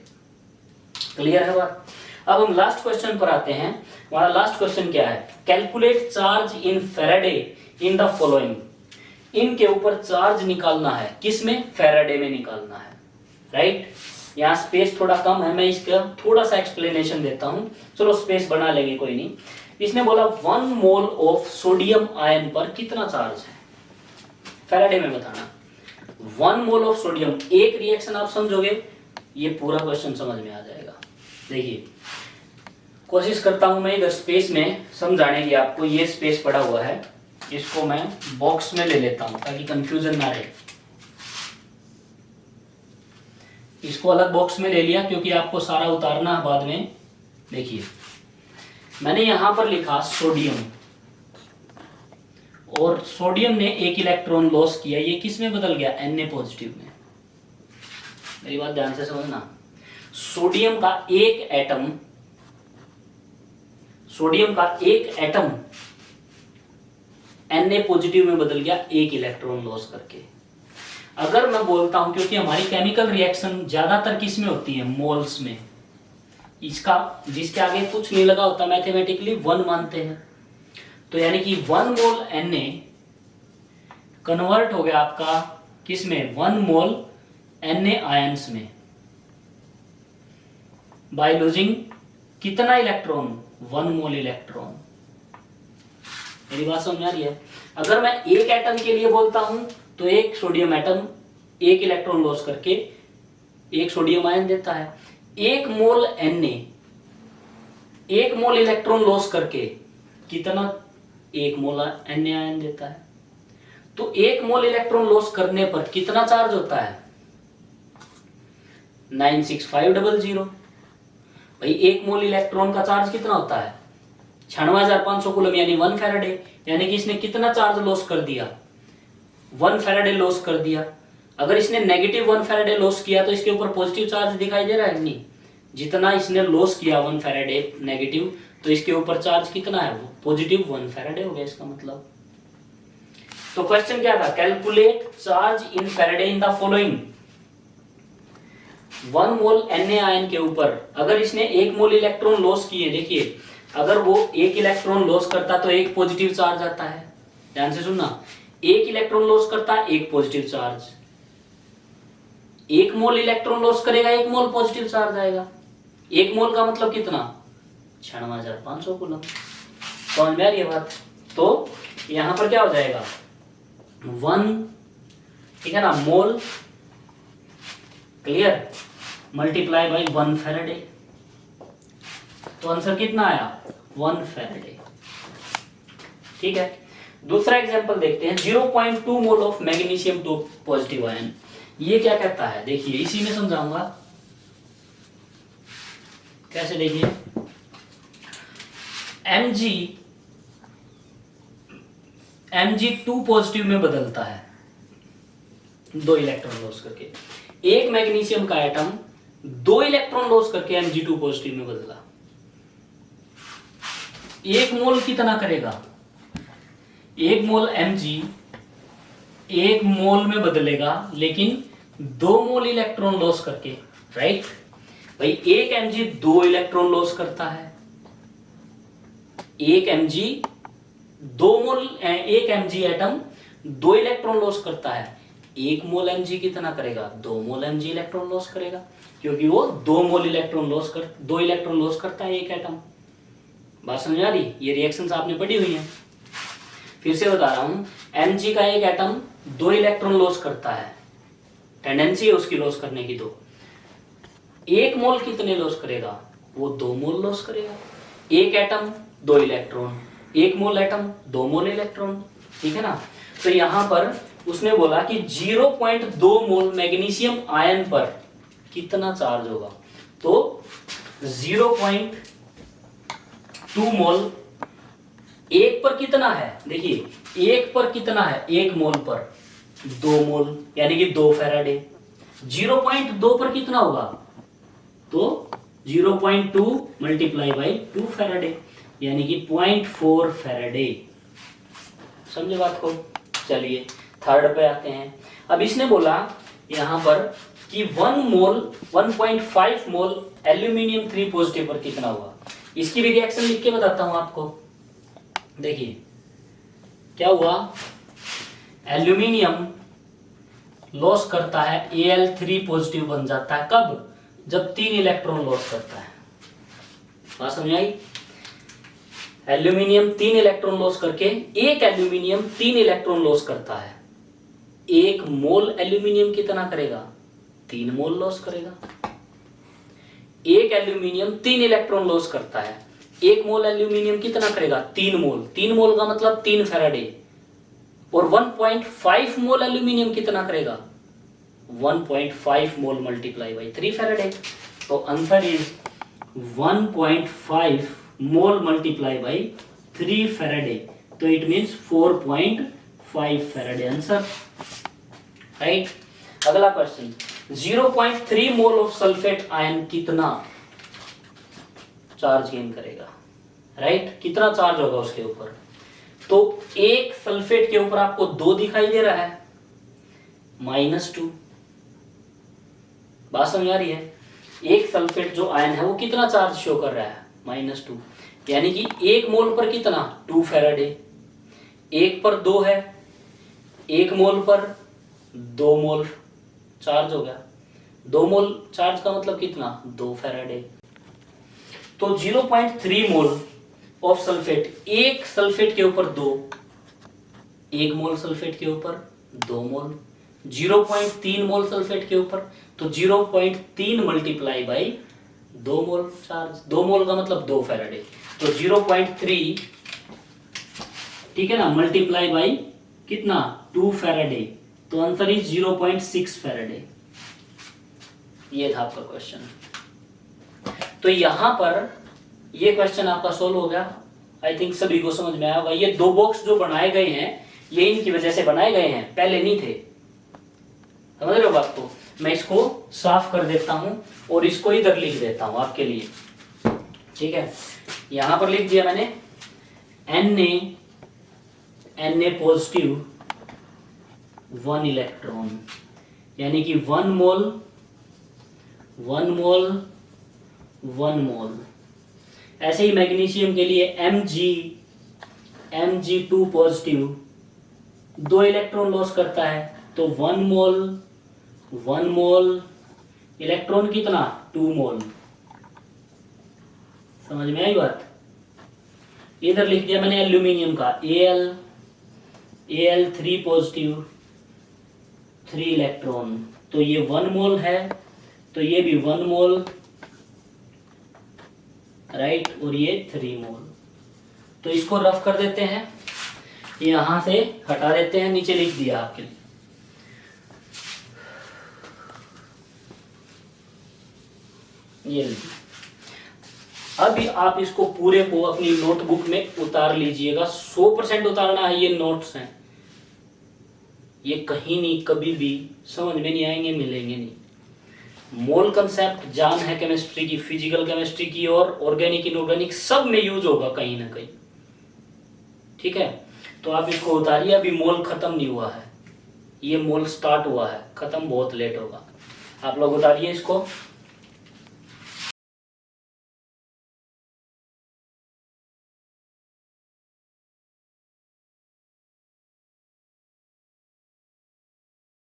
क्लियर है बात। अब हम लास्ट क्वेश्चन पर आते हैं। हमारा लास्ट क्वेश्चन क्या है, calculate charge in Faraday in the following. इनके ऊपर चार्ज निकालना है, किसमें फैराडे में निकालना है, राइट। यहाँ स्पेस थोड़ा कम है, मैं इसका थोड़ा सा एक्सप्लेनेशन देता हूं। चलो स्पेस बना लेंगे, कोई नहीं। इसने बोला 1 मोल ऑफ सोडियम आयन पर कितना चार्ज है, फैराडे में बताना। 1 मोल ऑफ सोडियम, एक रिएक्शन आप समझोगे ये पूरा क्वेश्चन समझ में आ जाएगा। देखिए कोशिश करता हूं मैं इधर स्पेस में समझाने की आपको। ये स्पेस पड़ा हुआ है, इसको मैं बॉक्स में ले लेता हूं ताकि कंफ्यूजन ना रहे। इसको अलग बॉक्स में ले लिया क्योंकि आपको सारा उतारना है बाद में। देखिए मैंने यहां पर लिखा सोडियम, और सोडियम ने एक इलेक्ट्रॉन लॉस किया, ये किस में बदल गया Na पॉजिटिव में। मेरी बात ध्यान से समझना। सोडियम का एक एटम Na पॉजिटिव में बदल गया एक इलेक्ट्रॉन लॉस करके। अगर मैं बोलता हूं, क्योंकि हमारी केमिकल रिएक्शन ज्यादातर किस में होती है मोल्स में, इसका जिसके आगे कुछ नहीं लगा होता मैथमेटिकली 1 मानते हैं, तो यानी कि 1 मोल Na कन्वर्ट हो गया आपका किस में 1 मोल Na आयंस में, बाय लूजिंग कितना इलेक्ट्रॉन 1 मोल इलेक्ट्रॉन। मेरी बात समझ आ रही है। अगर मैं एक एटम के लिए बोलता हूं तो एक सोडियम एटम एक इलेक्ट्रॉन लॉस करके एक सोडियम आयन देता है। 1 मोल Na 1 मोल इलेक्ट्रॉन लॉस करके कितना 1 मोल Na आयन देता है। तो 1 मोल इलेक्ट्रॉन लॉस करने पर कितना चार्ज होता है 96500। भाई 1 मोल इलेक्ट्रॉन का चार्ज कितना होता है 96,500 कूलम, यानी 1 फैराडे। यानी कि इसने कितना चार्ज लॉस कर दिया 1 फैराडे लॉस कर दिया। अगर इसने नेगेटिव 1 फैराडे लॉस किया तो इसके ऊपर पॉजिटिव चार्ज दिखाई दे रहा है नहीं। जितना इसने लॉस किया 1 फैराडे नेगेटिव, तो इसके ऊपर चार्ज कितना है वो पॉजिटिव 1 फैराडे हो गया इसका मतलब। तो क्वेश्चन क्या था, calculate charge in Faraday in the following. 1 mole Na ion के ऊपर अगर इसने 1 मोल इलेक्ट्रॉन लॉस किए, देखिए अगर वो 1 इलेक्ट्रॉन लॉस करता तो एक पॉजिटिव चार्ज आता है। ध्यान से सुनना, 1 इलेक्ट्रॉन लॉस करता 1 positive charge. 1 mole electron loss करेगा, 1 मोल पॉजिटिव चार्ज आएगा। 1 मोल का मतलब कितना? 96,500 कूलम। समझ में आ रही है बात? तो यहां पर क्या हो जाएगा 1, ठीक है ना, मोल, क्लियर, मल्टीप्लाई बाई 1 फैराडे। तो आंसर कितना आया? 1 फैराडे। ठीक है, दूसरा एग्जांपल देखते हैं। 0.2 mole of magnesium 2 positive ion. ये क्या कहता है? देखिए इसी में समझाऊंगा कैसे। देखिए Mg 2 पॉजिटिव में बदलता है 2 इलेक्ट्रॉन लॉस करके। एक मैग्नीशियम का एटम 2 इलेक्ट्रॉन लॉस करके Mg2 पॉजिटिव में बदला। 1 मोल कितना करेगा? 1 मोल Mg 1 मोल में बदलेगा, लेकिन 2 मोल इलेक्ट्रॉन लॉस करके, राइट भाई। एक Mg 2 इलेक्ट्रॉन लॉस करता है, एक Mg 2 मोल, एक Mg एटम 2 इलेक्ट्रॉन लॉस करता है। 1 मोल Mg कितना करेगा? 2 मोल Mg इलेक्ट्रॉन लॉस करेगा, क्योंकि वो 2 मोल इलेक्ट्रॉन लॉस 2 इलेक्ट्रॉन लॉस करता है एक एटम। बात समझ आ रही? ये रिएक्शंस आपने पढ़ी हुई हैं। फिर से बता रहा हूं, Mg का एक एटम 2 इलेक्ट्रॉन लॉस करता है, टेंडेंसी है उसकी लॉस करने की। तो 1 मोल कितने लॉस करेगा? वो 2 मोल लॉस करेगा। एक एटम 2 इलेक्ट्रॉन, 1 मोल एटम 2 मोल इलेक्ट्रॉन, ठीक है ना। तो यहां पर उसने बोला कि 0.2 मोल मैग्नीशियम आयन पर कितना चार्ज होगा। तो 0.2 मोल 1 पर कितना है? देखिए 1 पर कितना है? 1 मोल पर 2 मोल, यानी कि 2 फैराडे। 0.2 पर कितना होगा? तो 0.2 मल्टीप्लाई बाई 2 फैराडे, यानी कि 0.4 फैराडे। समझे बात को? चलिए थर्ड पे आते हैं। अब इसने बोला यहां पर कि 1.5 मोल एल्यूमिनियम 3 पॉजिटिव पर कितना हुआ। इसकी भी रिएक्शन लिख के बताता हूं आपको। देखिए क्या हुआ, एल्यूमिनियम लॉस करता है, Al3 पॉजिटिव बन जाता है। कब? जब 3 इलेक्ट्रॉन लॉस करता है। बात समझ आई? एल्यूमिनियम 3 इलेक्ट्रॉन लॉस करके, एक एल्यूमिनियम 3 इलेक्ट्रॉन लॉस करता है। 1 मोल एल्यूमिनियम कितना करेगा? 3 मोल लॉस करेगा। एक एल्यूमिनियम 3 इलेक्ट्रॉन लॉस करता है, 1 मोल एल्यूमिनियम कितना करेगा? 3 मोल। 3 मोल का मतलब 3 फैराडे। और 1.5 मोल एल्यूमिनियम कितना करेगा? 1.5 मोल मल्टीप्लाई बाई 3 फैराडे। तो answer is 1.5 mole multiply by 3 faraday. तो it means 4.5 faraday answer, right. अगला question, 0.3 mole of sulphate ion कितना चार्ज गेन करेगा, राइट। कितना चार्ज होगा उसके ऊपर? तो एक सल्फेट के ऊपर आपको 2 दिखाई दे रहा है, -2। बात समझ आ रही है? एक सल्फेट जो आयन है वो कितना चार्ज शो कर रहा है? -2, यानी कि 1 मोल पर कितना? 2 फैराडे। 1 पर 2 है, 1 मोल पर 2 मोल चार्ज हो गया। 2 मोल चार्ज का मतलब कितना? 2 फैराडे। तो 0.3 मोल ऑफ सल्फेट, एक सल्फेट के ऊपर 2, 1 मोल सल्फेट के ऊपर 2 मोल, 0.3 मोल सल्फेट के ऊपर, तो 0.3 मल्टीप्लाई बाई 2 मोल चार्ज। 2 मोल का मतलब 2 फैराडे। तो 0.3, ठीक है ना, मल्टीप्लाई बाई कितना? 2 फैराडे। तो आंसर इज 0.6 फैराडे। ये था आपका क्वेश्चन। तो यहां पर ये क्वेश्चन आपका सोल्व हो गया। आई थिंक सभी को समझ में आया होगा। ये 2 बॉक्स जो बनाए गए हैं ये इनकी वजह से बनाए गए हैं, पहले नहीं थे। समझ रहे हो बात को? मैं इसको साफ कर देता हूं और इसको इधर लिख देता हूं आपके लिए, ठीक है। यहां पर लिख दिया मैंने Na पॉजिटिव 1 इलेक्ट्रॉन, यानी कि 1 मोल 1 मोल 1 मोल। ऐसे ही मैग्नीशियम के लिए Mg2 पॉजिटिव 2 इलेक्ट्रॉन लॉस करता है, तो 1 मोल 1 मोल, इलेक्ट्रॉन कितना 2 मोल। समझ में आई बात। इधर लिख दिया मैंने एल्यूमिनियम का Al 3 पॉजिटिव 3 इलेक्ट्रॉन, तो ये 1 मोल है, तो ये भी 1 मोल राइट, और ये 3 मोल। तो इसको रफ कर देते हैं, यहां से हटा देते हैं, नीचे लिख दिया आपके लिए। ये लीजिए। अभी आप इसको पूरे को अपनी नोटबुक में उतार लीजिएगा, 100% उतारना है, ये नोट्स हैं, ये कहीं नहीं कभी भी समझ में नहीं आएंगे, मिलेंगे नहीं। मोल कंसेप्ट जान है केमिस्ट्री की, फिजिकल केमिस्ट्री की, और ऑर्गेनिक इनऑर्गेनिक सब में यूज होगा कहीं ना कहीं, ठीक है। तो आप इसको उतारिए, अभी मोल खत्म नहीं हुआ है, ये मोल स्टार्ट हुआ है, खत्म बहुत लेट होगा। आप लोग उतारिए इसको।